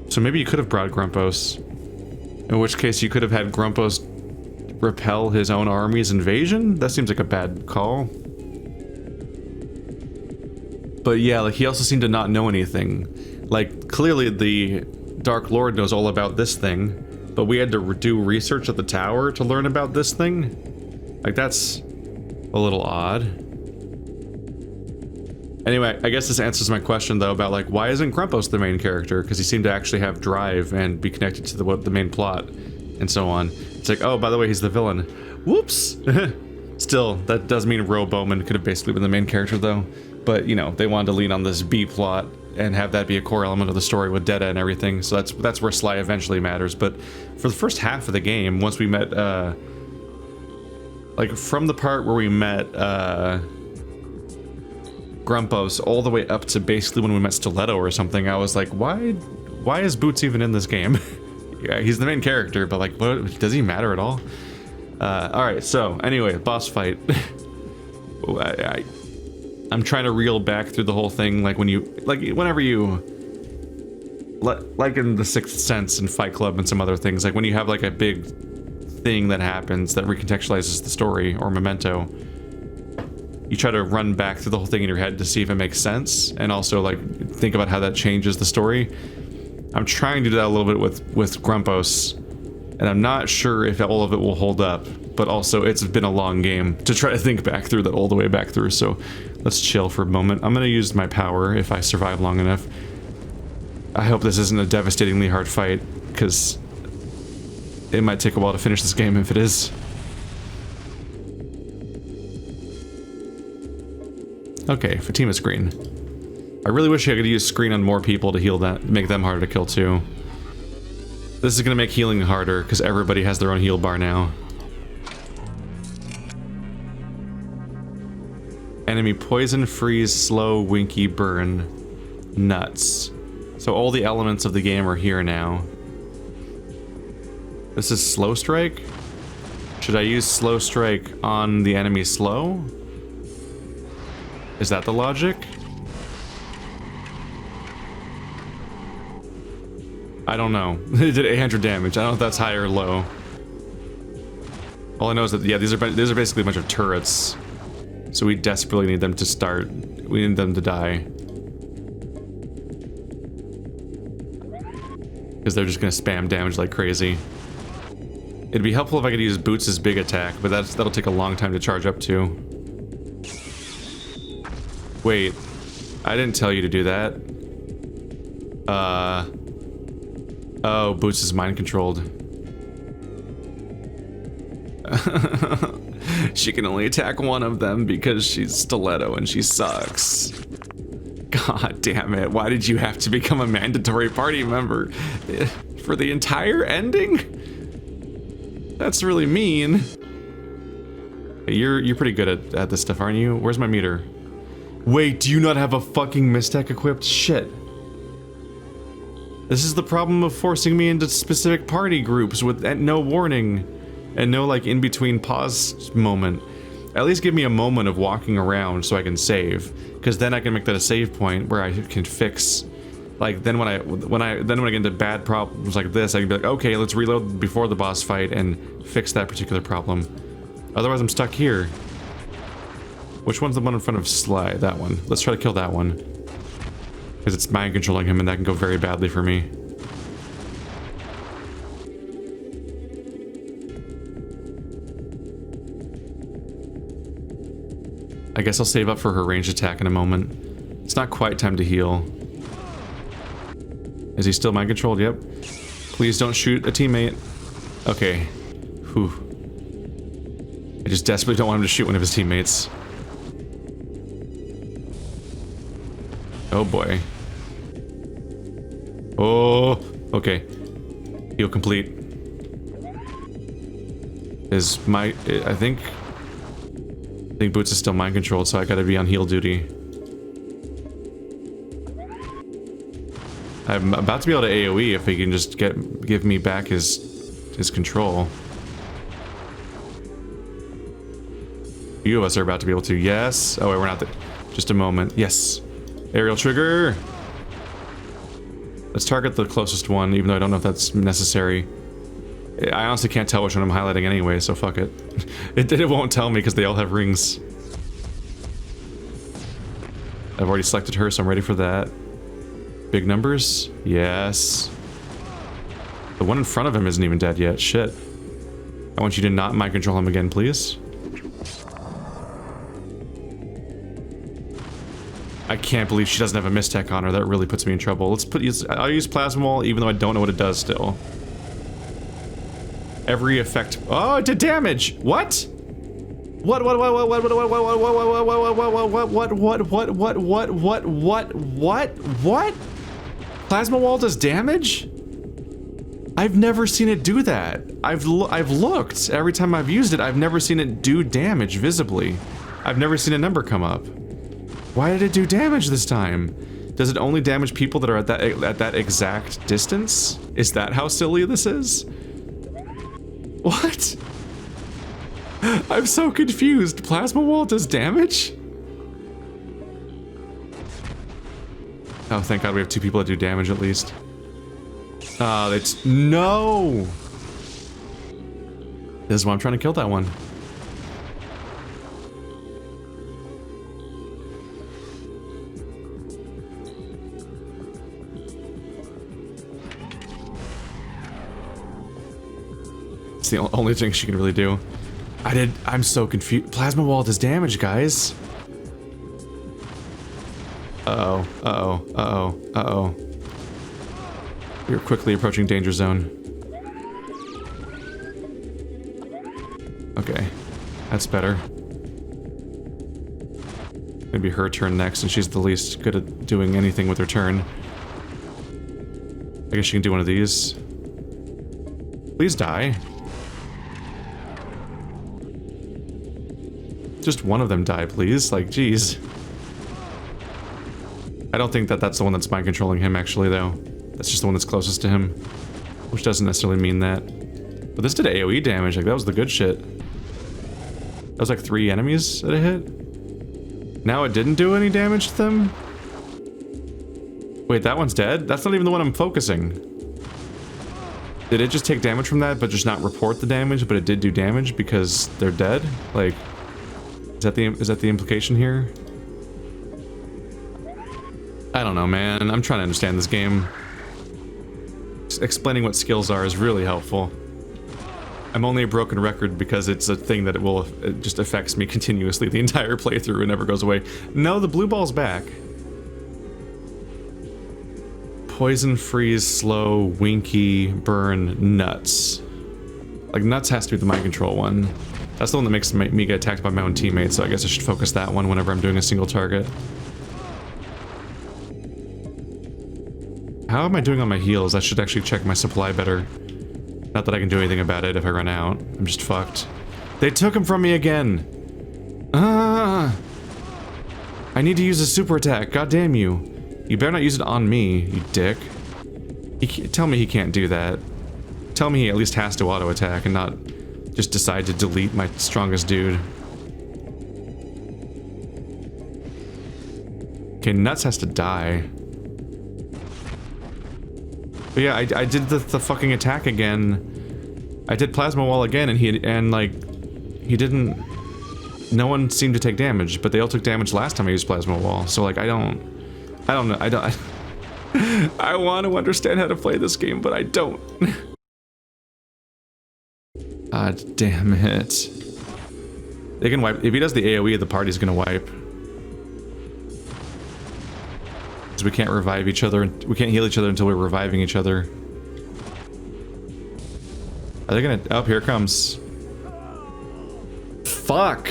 S1: So maybe you could have brought Grumpos. In which case you could have had Grumpos repel his own army's invasion? That seems like a bad call. But yeah, like he also seemed to not know anything. Like clearly the Dark Lord knows all about this thing, but we had to do research at the tower to learn about this thing? Like that's a little odd. Anyway, I guess this answers my question though about like why isn't Grumpos the main character? Because he seemed to actually have drive and be connected to the main plot and so on. It's like, oh, by the way, he's the villain. Whoops! Still, that does mean Ro Bowman could have basically been the main character though. But, you know, they wanted to lean on this B plot and have that be a core element of the story with Detta and everything. So that's where Sly eventually matters. But for the first half of the game, once we met, like from the part where we met Grumpos all the way up to basically when we met Stiletto or something, I was like, why is Boots even in this game? Yeah, he's the main character, but like, what, does he matter at all? Alright, so anyway, boss fight. I'm trying to reel back through the whole thing, like whenever you, like in The Sixth Sense and Fight Club and some other things, like when you have like a big thing that happens that recontextualizes the story, or Memento, you try to run back through the whole thing in your head to see if it makes sense, and also like think about how that changes the story. I'm trying to do that a little bit with Grumpos, and I'm not sure if all of it will hold up, but also it's been a long game to try to think back through that all the way back through, so let's chill for a moment. I'm gonna use my power if I survive long enough. I hope this isn't a devastatingly hard fight, because it might take a while to finish this game if it is. Okay, Fatima screen. I really wish I could use screen on more people to heal that, make them harder to kill too. This is gonna make healing harder, because everybody has their own heal bar now. Enemy poison, freeze, slow, winky, burn, nuts. So all the elements of the game are here now. This is slow strike? Should I use slow strike on the enemy slow? Is that the logic? I don't know. It did 800 damage. I don't know if that's high or low. All I know is that, yeah, these are basically a bunch of turrets. So we desperately need them to start. We need them to die. Because they're just gonna spam damage like crazy. It'd be helpful if I could use Boots' big attack, but that'll take a long time to charge up to. Wait, I didn't tell you to do that. Oh, Boots is mind controlled. She can only attack one of them because she's Stiletto and she sucks. God damn it, why did you have to become a mandatory party member? For the entire ending? That's really mean. You're pretty good at this stuff, aren't you? Where's my meter? Wait, do you not have a fucking Mistech equipped? Shit. This is the problem of forcing me into specific party groups with no warning. And no, like, in-between pause moment. At least give me a moment of walking around so I can save. Because then I can make that a save point where I can fix... Like, then when I get into bad problems like this, I can be like, okay, let's reload before the boss fight and fix that particular problem. Otherwise, I'm stuck here. Which one's the one in front of Sly? That one. Let's try to kill that one. Because it's mind controlling him and that can go very badly for me. I guess I'll save up for her ranged attack in a moment. It's not quite time to heal. Is he still mind controlled? Yep. Please don't shoot a teammate. Okay. Whew. I just desperately don't want him to shoot one of his teammates. Oh boy. Oh, okay. Heal complete. I think Boots is still mind controlled, so I gotta be on heal duty. I'm about to be able to AoE if he can just give me back his control. Few of us are about to be able to. Yes. Oh wait, we're not there. Just a moment. Yes. Aerial trigger. Let's target the closest one, even though I don't know if that's necessary. I honestly can't tell which one I'm highlighting anyway, so fuck it. It won't tell me because they all have rings. I've already selected her, so I'm ready for that. Big numbers? Yes. The one in front of him isn't even dead yet. Shit. I want you to not mind control him again, please. I can't believe she doesn't have a mistech on her. That really puts me in trouble. I'll use Plasma Wall even though I don't know what it does still. Every effect. Oh, it did damage! What? What? Plasma Wall does damage? I've never seen it do that. I've looked. Every time I've used it, I've never seen it do damage visibly. I've never seen a number come up. Why did it do damage this time? Does it only damage people that are at that exact distance? Is that how silly this is? What? I'm so confused. Plasma Wall does damage? Oh, thank God we have two people that do damage at least. That's... No! This is why I'm trying to kill that one. It's the only thing she can really do. I'm so confused. Plasma Wall does damage, guys. Uh-oh, uh-oh, uh-oh, uh-oh. We're quickly approaching danger zone. Okay, that's better. It'll be her turn next, and she's the least good at doing anything with her turn. I guess she can do one of these. Please die. Just one of them die, please. Like, jeez. I don't think that that's the one that's mind controlling him, actually, though. That's just the one that's closest to him. Which doesn't necessarily mean that. But this did AoE damage. Like, that was the good shit. That was like 3 enemies that it hit. Now it didn't do any damage to them? Wait, that one's dead? That's not even the one I'm focusing. Did it just take damage from that, but just not report the damage, but it did do damage because they're dead? Like... Is that the implication here? I don't know, man. I'm trying to understand this game. Explaining what skills are is really helpful. I'm only a broken record because it's a thing that it just affects me continuously the entire playthrough and never goes away. No, the blue ball's back. Poison, freeze, slow, winky, burn, nuts. Like, nuts has to be the mind control one. That's the one that makes me get attacked by my own teammates, so I guess I should focus that one whenever I'm doing a single target. How am I doing on my heals? I should actually check my supply better. Not that I can do anything about it if I run out. I'm just fucked. They took him from me again! Ah! I need to use a super attack, god damn you. You better not use it on me, you dick. Tell me he can't do that. Tell me he at least has to auto attack and not just decide to delete my strongest dude. Okay, Nuts has to die. But yeah, I did the fucking attack again. I did Plasma Wall again, and he didn't. No one seemed to take damage, but they all took damage last time I used Plasma Wall. So like, I don't know. I want to understand how to play this game, but I don't. God damn it. They can wipe. If he does the AoE, the party's gonna wipe. Because we can't revive each other. We can't heal each other until we're reviving each other. Are they gonna... Oh, here it comes. Fuck!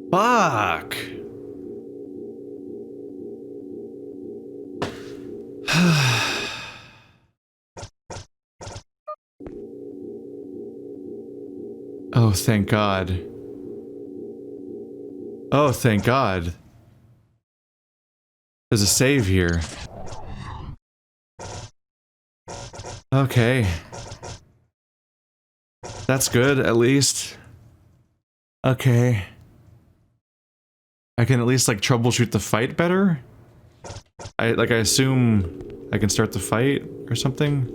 S1: Fuck! Oh, thank God. Oh, thank God. There's a save here. Okay. That's good, at least. Okay. I can at least, like, troubleshoot the fight better? I assume I can start the fight or something?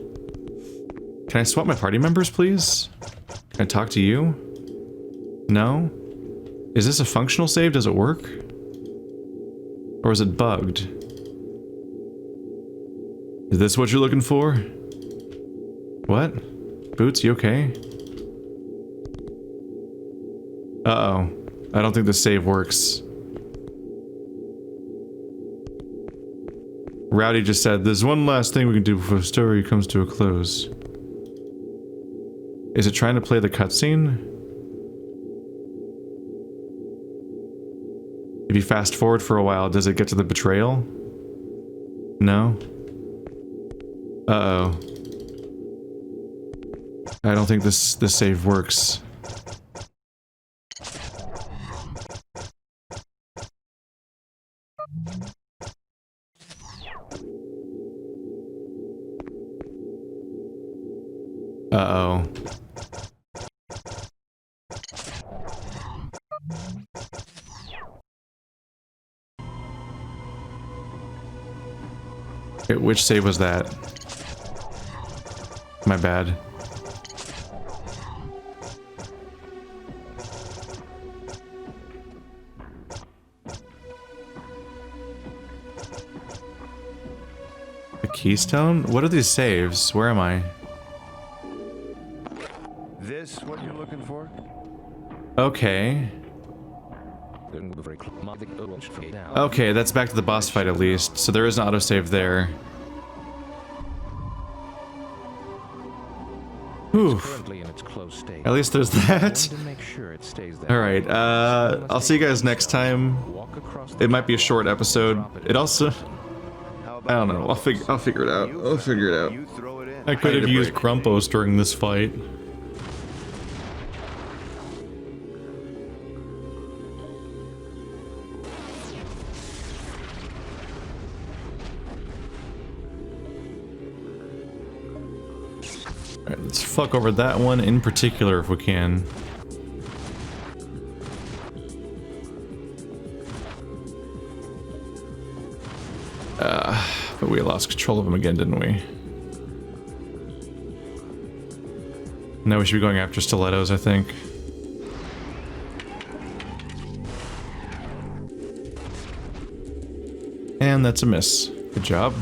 S1: Can I swap my party members, please? Can I talk to you? No? Is this a functional save? Does it work? Or is it bugged? Is this what you're looking for? What? Boots, you okay? Uh-oh. I don't think the save works. Rowdy just said, there's one last thing we can do before the story comes to a close. Is it trying to play the cutscene? If you fast forward for a while, does it get to the betrayal? No? Uh-oh. I don't think this save works. Uh-oh. Okay, which save was that? My bad. The keystone? What are these saves? Where am I?
S4: This what you're looking for?
S1: Okay. Okay, that's back to the boss fight at least. So there is an autosave there. Whew. At least there's that. Alright, I'll see you guys next time. It might be a short episode. It also... I don't know. I'll figure it out. I'll figure it out. I could have used Grumpos during this fight. Alright, let's fuck over that one in particular if we can. But we lost control of him again, didn't we? Now we should be going after stilettos, I think. And that's a miss. Good job.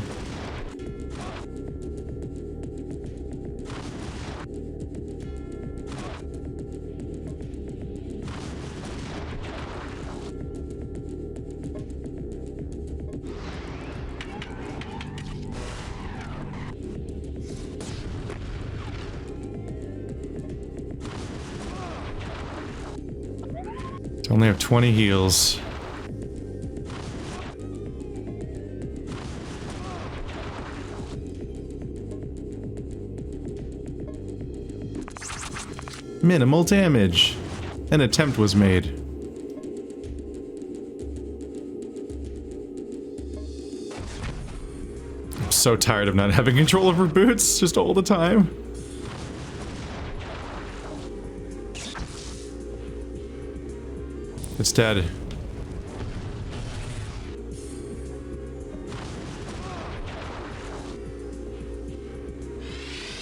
S1: Only have 20 heals. Minimal damage. An attempt was made. I'm so tired of not having control over Boots just all the time. It's dead.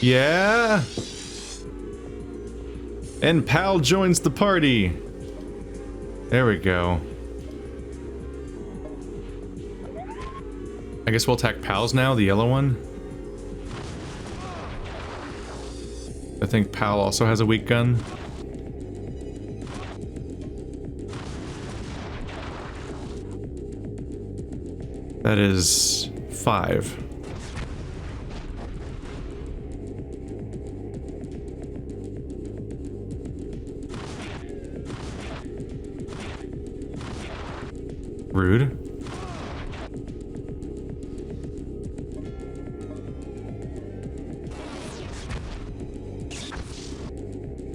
S1: Yeah. And Pal joins the party. There we go. I guess we'll attack Pal's now, the yellow one. I think Pal also has a weak gun. That is 5. Rude.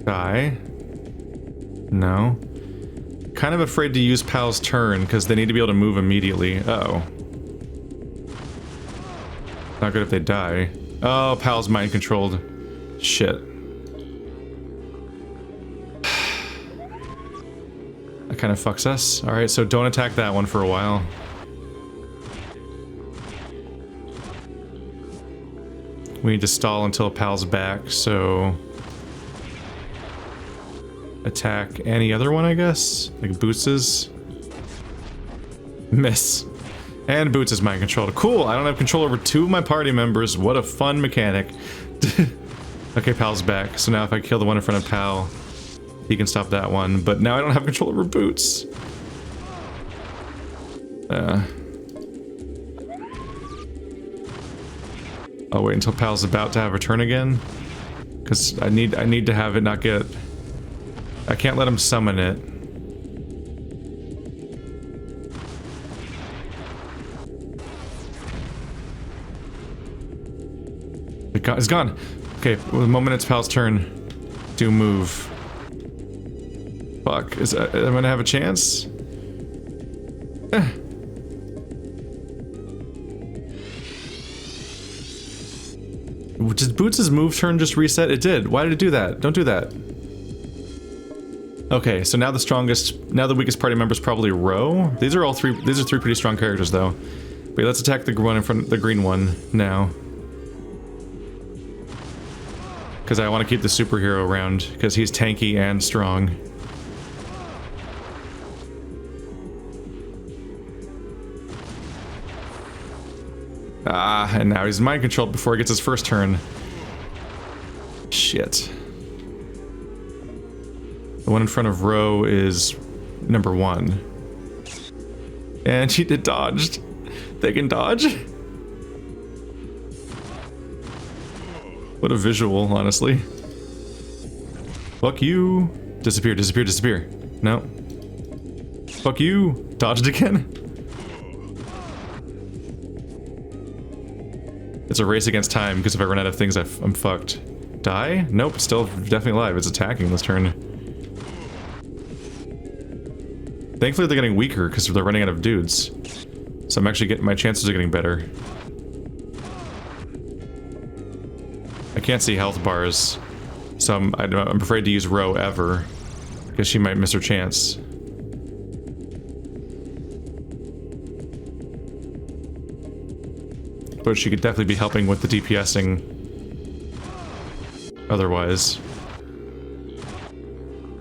S1: Die. No. Kind of afraid to use Pal's turn because they need to be able to move immediately. Uh-oh. Not good if they die. Oh, Pal's mind controlled. Shit. That kind of fucks us. Alright, so don't attack that one for a while. We need to stall until Pal's back, so... attack any other one, I guess? Like Boots'? Miss. And Boots is mind controlled. Cool, I don't have control over 2 of my party members. What a fun mechanic. Okay, Pal's back. So now if I kill the one in front of Pal, he can stop that one. But now I don't have control over Boots. I'll wait until Pal's about to have a turn again. Because I need to have it not get... I can't let him summon it. It's gone. Okay, well, the moment it's Pal's turn, do move. Fuck, am I gonna have a chance? Did Boots' move turn just reset? It did. Why did it do that? Don't do that. Okay, so now the weakest party member is probably Ro. These are 3 pretty strong characters though. Wait, let's attack the one in front, the green one now. Because I want to keep the superhero around, because he's tanky and strong. Ah, and now he's mind controlled before he gets his first turn. Shit. The one in front of Ro is number 1. And she did dodged. They can dodge. What a visual, honestly. Fuck you. Disappear, disappear, disappear. No. Fuck you. Dodged again. It's a race against time, because if I run out of things, I'm fucked. Die? Nope, still definitely alive. It's attacking this turn. Thankfully they're getting weaker, because they're running out of dudes. So I'm actually getting, my chances are getting better. I can't see health bars, so I'm afraid to use Ro ever, because she might miss her chance. But she could definitely be helping with the DPSing otherwise.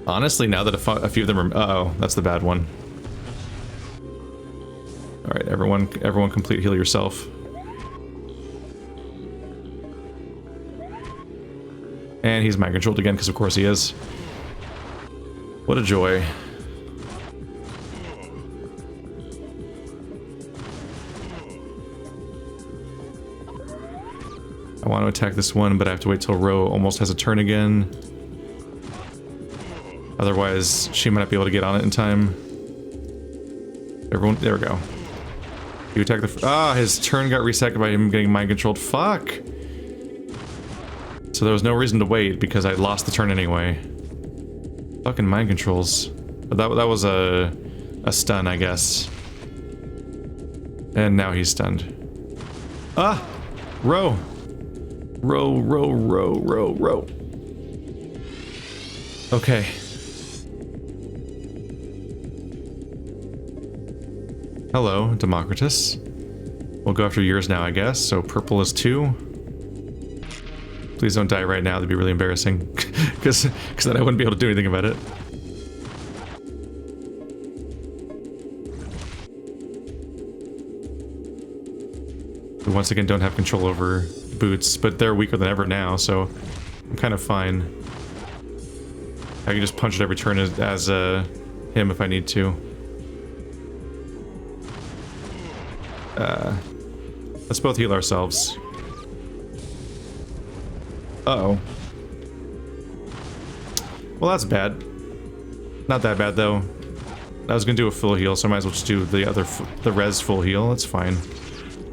S1: Honestly, now that a few of them are... Uh-oh, that's the bad one. Alright, everyone complete heal yourself. And he's mind controlled again, because of course he is. What a joy. I want to attack this one, but I have to wait till Ro almost has a turn again. Otherwise, she might not be able to get on it in time. Everyone, there we go. You attack the... his turn got reset by him getting mind controlled. Fuck! So there was no reason to wait, because I lost the turn anyway. Fucking mind controls. But that was a stun, I guess. And now he's stunned. Ah! Ro! Ro, Ro, Ro, Ro, Ro. Okay. Hello, Democritus. We'll go after yours now, I guess. So purple is 2. Please don't die right now, that'd be really embarrassing. Because then I wouldn't be able to do anything about it. We once again don't have control over Boots, but they're weaker than ever now, so I'm kind of fine. I can just punch it every turn as him if I need to. Let's both heal ourselves. Uh-oh. Well, that's bad. Not that bad, though. I was gonna do a full heal, so I might as well just do the res full heal. That's fine.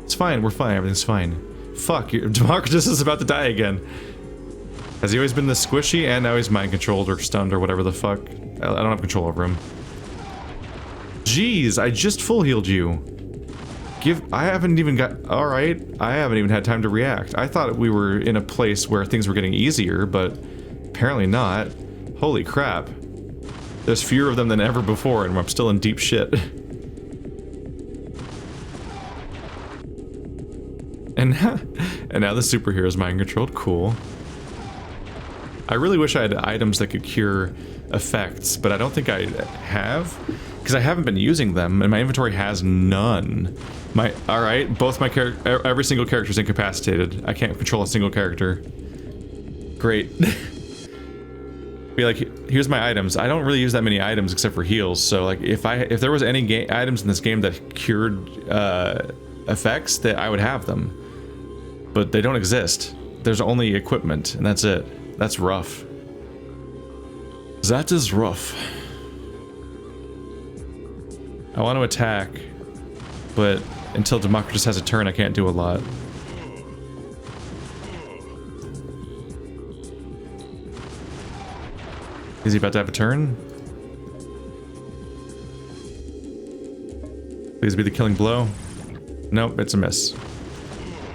S1: It's fine, we're fine, everything's fine. Fuck, Democritus is about to die again. Has he always been this squishy? And now he's mind controlled or stunned or whatever the fuck. I don't have control over him. Jeez, I just full healed you. I haven't even got... Alright, I haven't even had time to react. I thought we were in a place where things were getting easier, but apparently not. Holy crap. There's fewer of them than ever before, and I'm still in deep shit. And now the superhero's mind controlled. Cool. I really wish I had items that could cure effects, but I don't think I have, because I haven't been using them, and my inventory has none. Alright, every single character is incapacitated. I can't control a single character. Great. Be like, here's my items. I don't really use that many items except for heals, so like if there was any items in this game that cured effects, that I would have them. But they don't exist. There's only equipment, and that's it. That's rough. That is rough. I want to attack, but until Democritus has a turn, I can't do a lot. Is he about to have a turn? Please be the killing blow. Nope, it's a miss.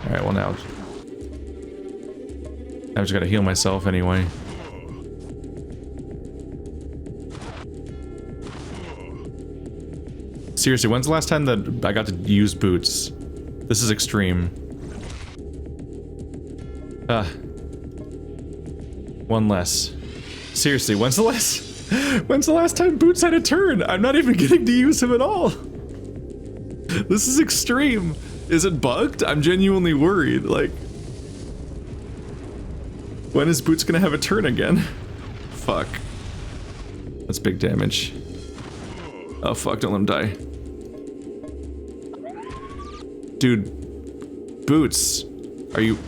S1: Alright, well now... I just gotta heal myself anyway. Seriously, when's the last time that I got to use boots? This is extreme. One less. Seriously, when's the last time Boots had a turn? I'm not even getting to use him at all. This is extreme. Is it bugged? I'm genuinely worried. Like, when is Boots gonna have a turn again? Fuck. That's big damage. Oh fuck, don't let him die. Dude, Boots, are you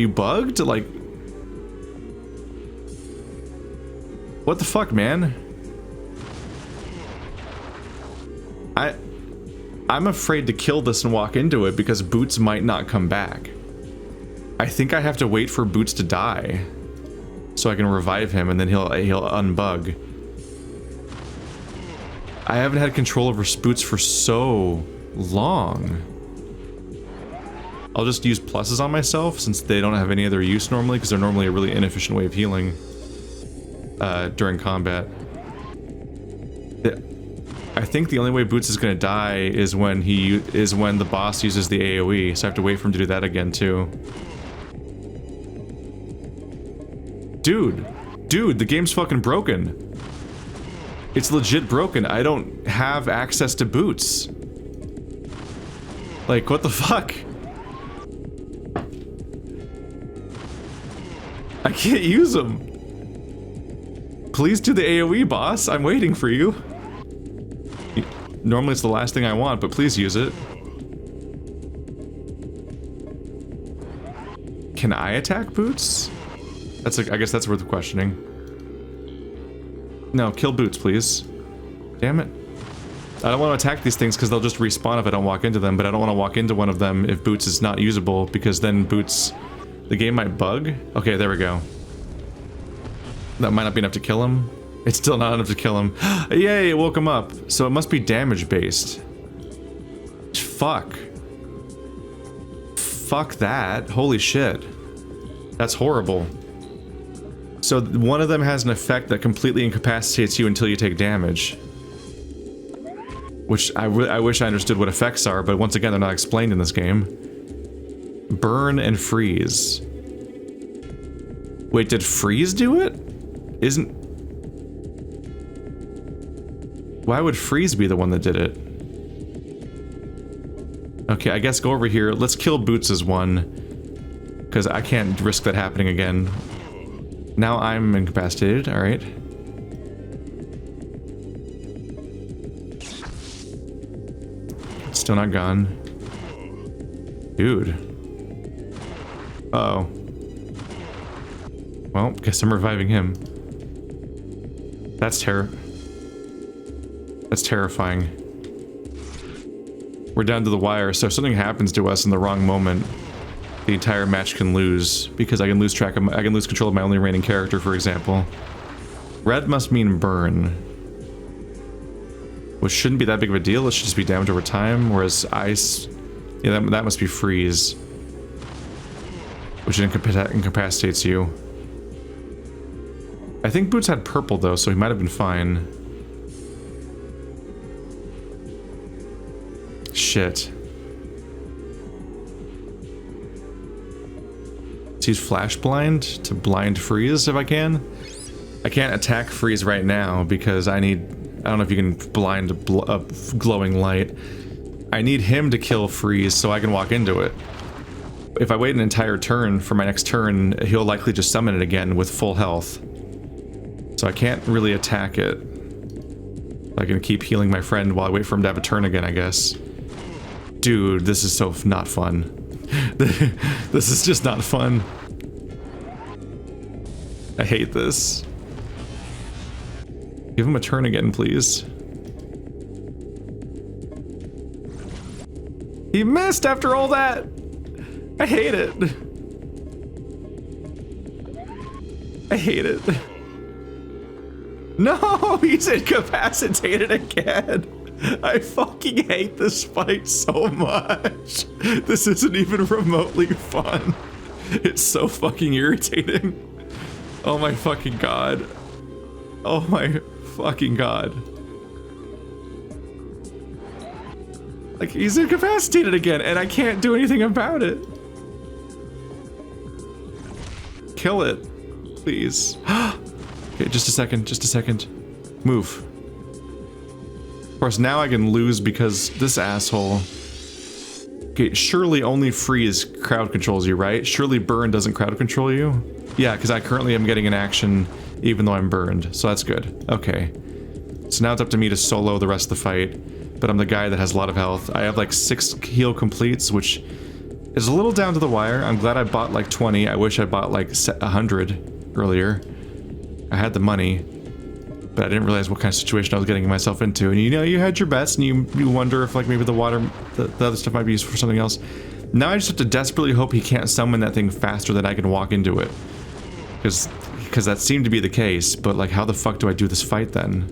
S1: bugged? Like, what the fuck, man? I'm afraid to kill this and walk into it because Boots might not come back. I think I have to wait for Boots to die so I can revive him, and then he'll unbug. I haven't had control over Boots for so long. I'll just use pluses on myself since they don't have any other use normally, because they're normally a really inefficient way of healing during combat. I think the only way Boots is gonna die is when the boss uses the AoE, so I have to wait for him to do that again too. Dude, the game's fucking broken. It's legit broken. I don't have access to Boots. Like, what the fuck? I can't use them. Please do the AoE, boss. I'm waiting for you. Normally it's the last thing I want, but please use it. Can I attack Boots? I guess that's worth questioning. No, kill Boots, please. Damn it. I don't want to attack these things because they'll just respawn if I don't walk into them, but I don't want to walk into one of them if Boots is not usable, because then Boots... the game might bug? Okay, there we go. That might not be enough to kill him. It's still not enough to kill him. Yay, it woke him up. So it must be damage based. Fuck. Fuck that. Holy shit. That's horrible. So one of them has an effect that completely incapacitates you until you take damage. Which I wish I understood what effects are, but once again, they're not explained in this game. Burn and freeze. Wait, did freeze do it? Why would freeze be the one that did it? Okay, I guess go over here. Let's kill Boots' one. Because I can't risk that happening again. Now I'm incapacitated, alright. Still not gone. Dude. Uh-oh. Well, guess I'm reviving him. That's terrifying. We're down to the wire, so if something happens to us in the wrong moment, the entire match can lose, because I can lose control of my only remaining character, for example. Red must mean burn, which shouldn't be that big of a deal. It should just be damage over time, whereas ice, yeah, that must be freeze, which incapacitates you. I think Boots had purple though, so he might have been fine. Shit. Use flash blind to blind freeze if I can. I can't attack freeze right now because I don't know if you can blind a glowing light. I need him to kill freeze so I can walk into it. If I wait an entire turn for my next turn, he'll likely just summon it again with full health. So I can't really attack it. I can keep healing my friend while I wait for him to have a turn again, I guess. Dude, this is so not fun. This is just not fun. I hate this. Give him a turn again, please. He missed after all that! I hate it. I hate it. No, he's incapacitated again. I fucking hate this fight so much. This isn't even remotely fun. It's so fucking irritating. Oh my fucking god. Oh my fucking god. Like, he's incapacitated again, and I can't do anything about it. Kill it, please. Okay, just a second, just a second. Move. Of course, now I can lose because this asshole... Okay, surely only freeze crowd controls you, right? Surely burn doesn't crowd control you? Yeah, because I currently am getting an action even though I'm burned, so that's good. Okay. So now it's up to me to solo the rest of the fight, but I'm the guy that has a lot of health. I have like 6 heal completes, which is a little down to the wire. I'm glad I bought like 20. I wish I bought like 100 earlier. I had the money. But I didn't realize what kind of situation I was getting myself into. And you know, you had your bets, and you wonder if like maybe the water, the other stuff might be used for something else. Now I just have to desperately hope he can't summon that thing faster than I can walk into it. Because that seemed to be the case, but like how the fuck do I do this fight then?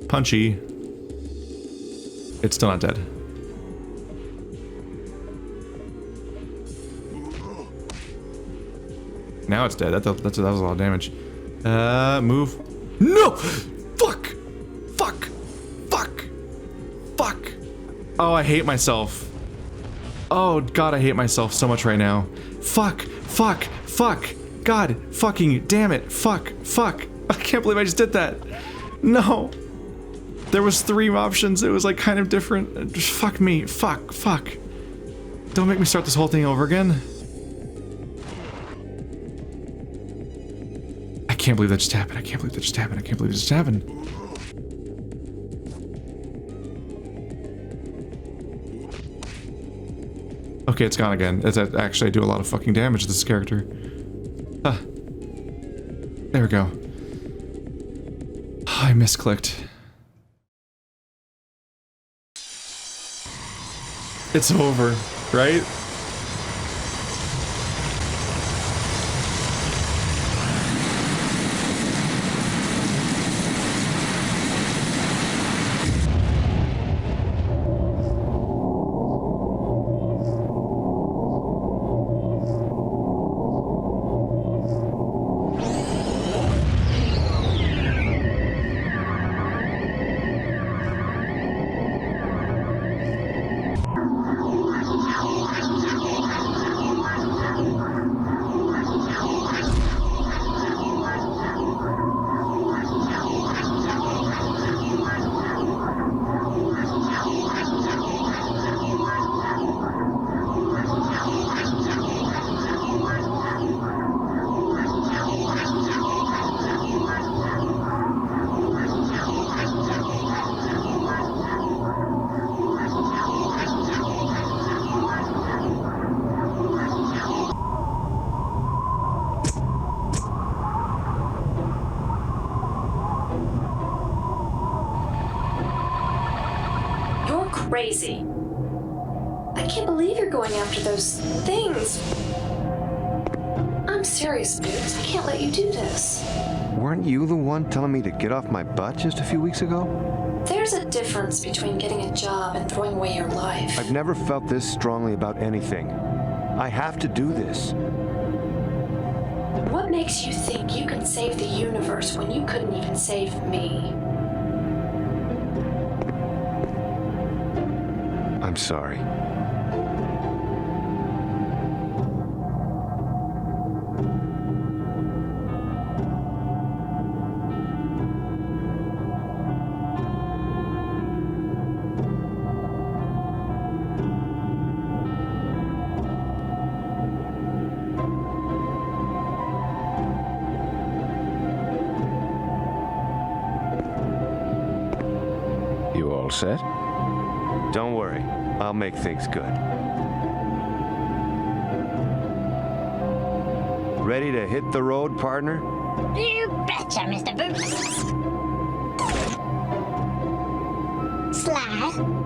S1: Punchy. It's still not dead. Now it's dead. That was a lot of damage. Move. No! Fuck! Fuck! Fuck! Fuck! Oh, I hate myself. Oh, God, I hate myself so much right now. Fuck! Fuck! Fuck! God! Fucking damn it! Fuck! Fuck! I can't believe I just did that! No! There was 3 options. It was like kind of different. Just fuck me. Fuck. Fuck. Don't make me start this whole thing over again. I can't believe that just happened. I can't believe that just happened. I can't believe it just happened. Okay, it's gone again. Actually, I do a lot of fucking damage to this character. Huh. There we go. Oh, I misclicked. It's over, right?
S5: Crazy. I can't believe you're going after those things. I'm I'm serious, Boots. I can't let you do this.
S4: Weren't you the one telling me to get off my butt just a few weeks ago?
S5: There's a difference between getting a job and throwing away your life.
S4: I've never felt this strongly about anything. I have to do this.
S5: What makes you think you can save the universe when you couldn't even save me?
S4: I'm sorry.
S7: You all set?
S4: Don't worry. I'll make things good. Ready to hit the road, partner?
S10: You betcha, Mr. Boots. Sly.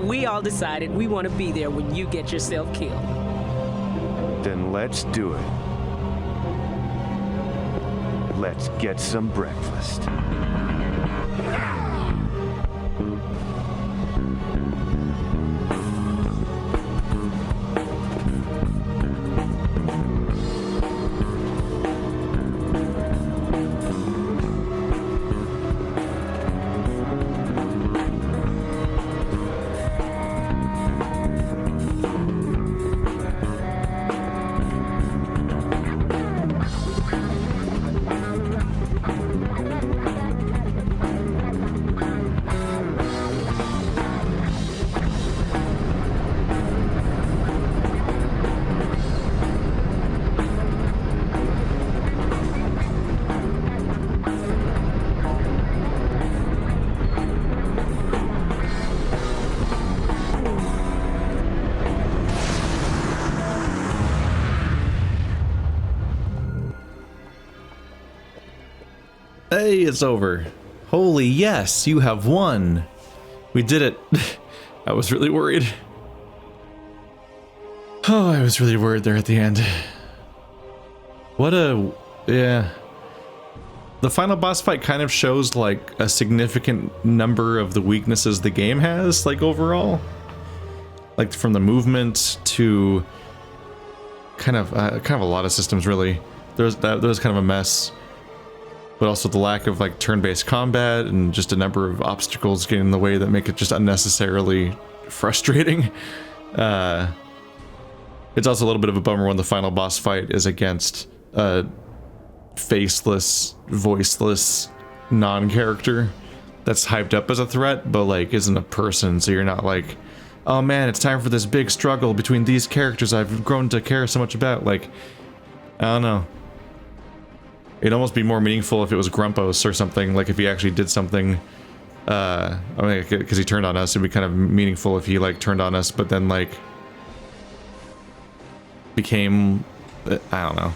S9: We all decided we want to be there when you get yourself killed.
S4: Then let's do it. Let's get some breakfast.
S1: Hey, it's over. Holy yes, you have won. We did it. I was really worried. Oh, I was really worried there at the end. Yeah. The final boss fight kind of shows like a significant number of the weaknesses the game has, like overall. Like from the movement to kind of a lot of systems really. There was kind of a mess. But also the lack of like turn-based combat and just a number of obstacles getting in the way that make it just unnecessarily frustrating. It's also a little bit of a bummer when the final boss fight is against a faceless, voiceless non-character that's hyped up as a threat, but like isn't a person, so you're not like, oh man, it's time for this big struggle between these characters I've grown to care so much about. Like, I don't know. It'd almost be more meaningful if it was Grumpos or something, like if he actually did something, I mean, because he turned on us, it'd be kind of meaningful if he like turned on us, but then like became, I don't know,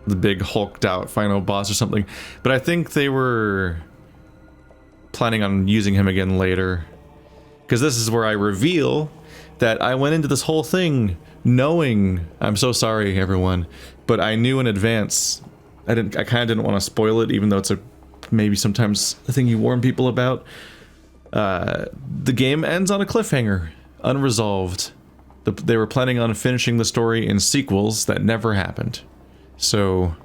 S1: the big hulked out final boss or something. But I think they were planning on using him again later, because this is where I reveal that I went into this whole thing knowing, I'm so sorry everyone, but I knew in advance. I kind of didn't want to spoil it, even though it's maybe sometimes a thing you warn people about. The game ends on a cliffhanger, unresolved. They were planning on finishing the story in sequels that never happened, so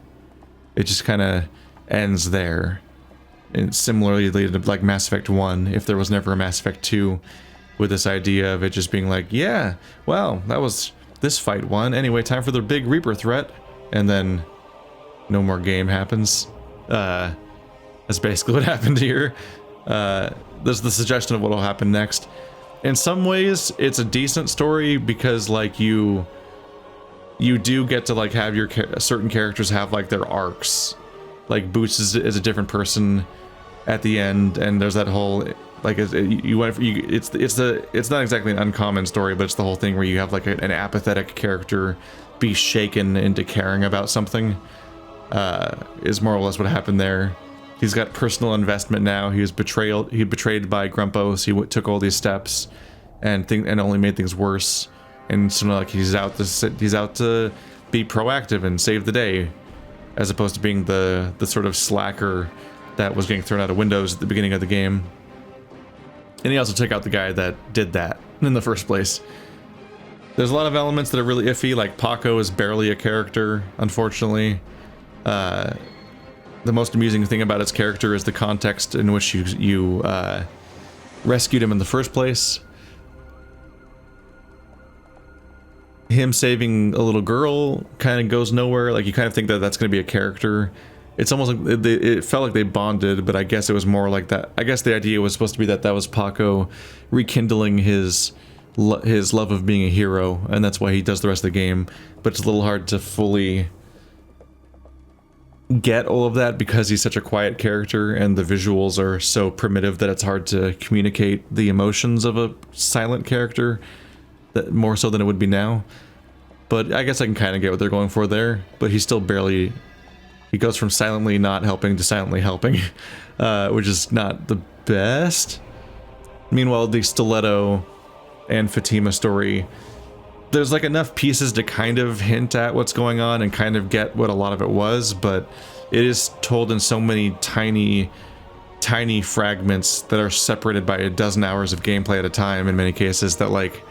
S1: it just kind of ends there. And similarly to like Mass Effect 1, if there was never a Mass Effect 2, with this idea of it just being like, yeah, well, that was this fight one. Anyway, time for the big Reaper threat. And then no more game happens. That's basically what happened here. There's the suggestion of what will happen next. In some ways, it's a decent story because like you you do get to like have your certain characters have like their arcs. Like Boots is a different person at the end, and there's that whole like it's not exactly an uncommon story, but it's the whole thing where you have like an apathetic character be shaken into caring about something. Is more or less what happened there. He's got personal investment now. He was betrayed by Grumpos. He took all these steps and only made things worse. And so like he's out to be proactive and save the day, as opposed to being the sort of slacker that was getting thrown out of windows at the beginning of the game. And he also took out the guy that did that in the first place. There's a lot of elements that are really iffy, like Paco is barely a character, unfortunately. The most amusing thing about his character is the context in which you rescued him in the first place. Him saving a little girl kind of goes nowhere. Like, you kind of think that that's going to be a character. It's almost like it felt like they bonded, but I guess it was more like that. I guess the idea was supposed to be that was Paco rekindling his love of being a hero, and that's why he does the rest of the game. But it's a little hard to fully get all of that because he's such a quiet character and the visuals are so primitive that it's hard to communicate the emotions of a silent character, that more so than it would be now. But I guess I can kind of get what they're going for there. But he's still barely... He goes from silently not helping to silently helping, which is not the best. Meanwhile, the Stiletto and Fatima story, there's like enough pieces to kind of hint at what's going on and kind of get what a lot of it was, but it is told in so many tiny fragments that are separated by a dozen hours of gameplay at a time in many cases, that like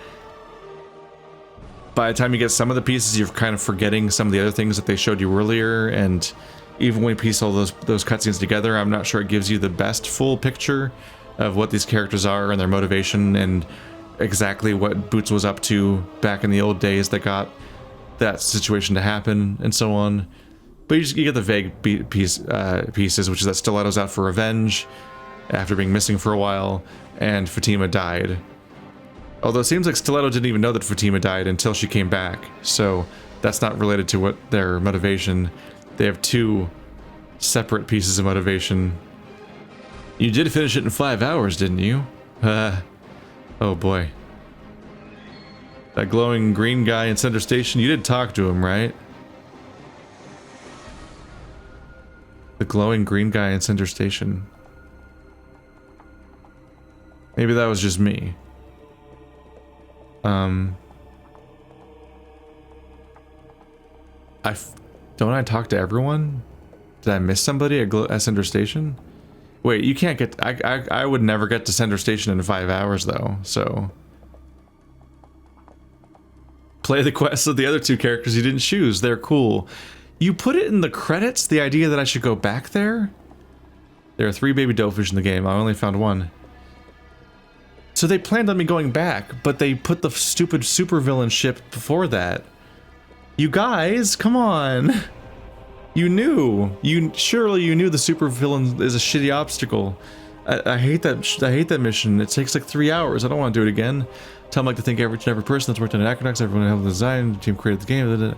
S1: by the time you get some of the pieces, you're kind of forgetting some of the other things that they showed you earlier. And even when you piece all those cutscenes together, I'm not sure it gives you the best full picture of what these characters are and their motivation and exactly what Boots was up to back in the old days that got that situation to happen and so on. But you get the vague pieces, which is that Stiletto's out for revenge after being missing for a while, and Fatima died. Although it seems like Stiletto didn't even know that Fatima died until she came back, so that's not related to what their motivation. They have two separate pieces of motivation. You did finish it in 5 hours, didn't you? Oh boy. That glowing green guy in Center Station, you did talk to him, right? The glowing green guy in Center Station. Maybe that was just me. Don't I talk to everyone? Did I miss somebody at Center Station? Wait, you can't get... I would never get to Center Station in 5 hours, though, so... Play the quests of the other two characters you didn't choose. They're cool. You put it in the credits, the idea that I should go back there? There are 3 baby dovefish in the game. I only found 1. So they planned on me going back, but they put the stupid supervillain ship before that. You guys, come on. You knew. Surely you knew the supervillain is a shitty obstacle. I hate that mission. It takes like 3 hours. I don't want to do it again. Tell me like to thank every person that's worked on Anachronox, everyone who helped design, the team created the game.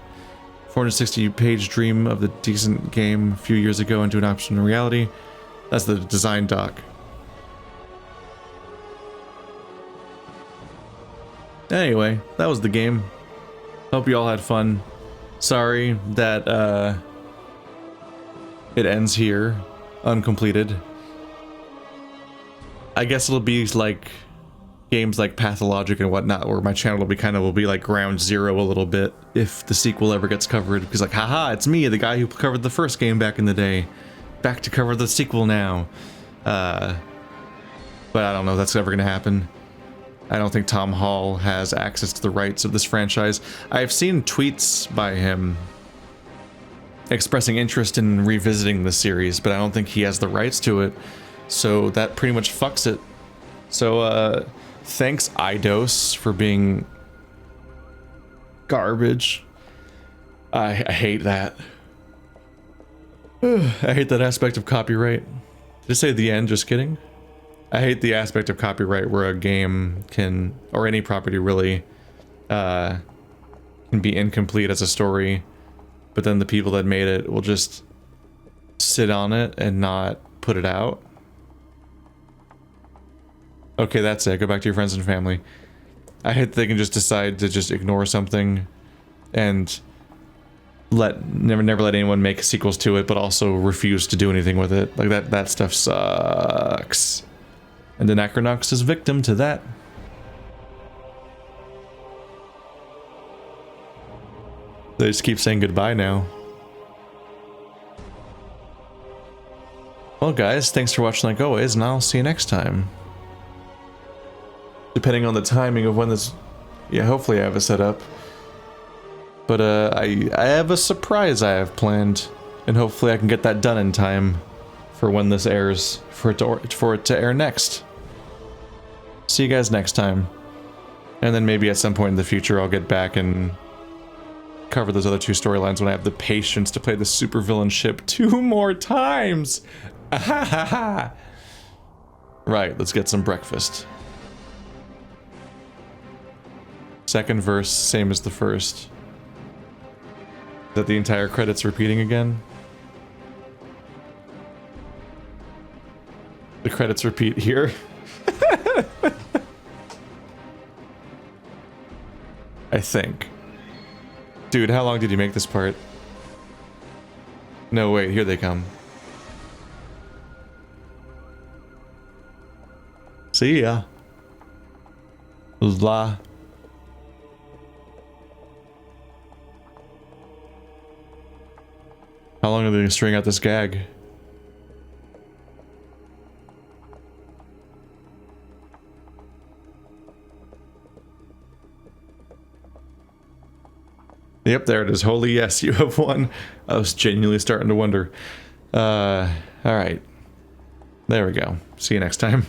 S1: 460-page dream of the decent game a few years ago into an option in reality. That's the design doc. Anyway, that was the game. Hope you all had fun. Sorry that it ends here, uncompleted. I guess it'll be like games like Pathologic and whatnot, where my channel will be like ground zero a little bit if the sequel ever gets covered. Because like, haha, it's me, the guy who covered the first game back in the day, back to cover the sequel now. But I don't know if that's ever gonna happen. I don't think Tom Hall has access to the rights of this franchise. I've seen tweets by him expressing interest in revisiting the series, but I don't think he has the rights to it. So that pretty much fucks it. So, thanks Eidos for being garbage. I hate that. I hate that aspect of copyright. Did I say the end? Just kidding. I hate the aspect of copyright where a game can, or any property really, can can be incomplete as a story, but then the people that made it will just sit on it and not put it out. Okay, that's it. Go back to your friends and family. I hate they can just decide to just ignore something and never let anyone make sequels to it, but also refuse to do anything with it. Like that stuff sucks. And Anachronox is victim to that. They just keep saying goodbye now. Well guys, thanks for watching like always, and I'll see you next time. Depending on the timing of when this... Yeah, hopefully I have it set up. But I have a surprise I have planned, and hopefully I can get that done in time for when this airs, for it to air next. See you guys next time. And then maybe at some point in the future I'll get back and cover those other two storylines when I have the patience to play the supervillain ship 2 more times. Right, let's get some breakfast. Second verse, same as the first. Is that the entire credits repeating again? The credits repeat here. I think. Dude, how long did you make this part? No, wait, here they come. See ya. La. How long are they gonna string out this gag? Yep, there it is. Holy yes, you have won. I was genuinely starting to wonder. Alright. There we go. See you next time.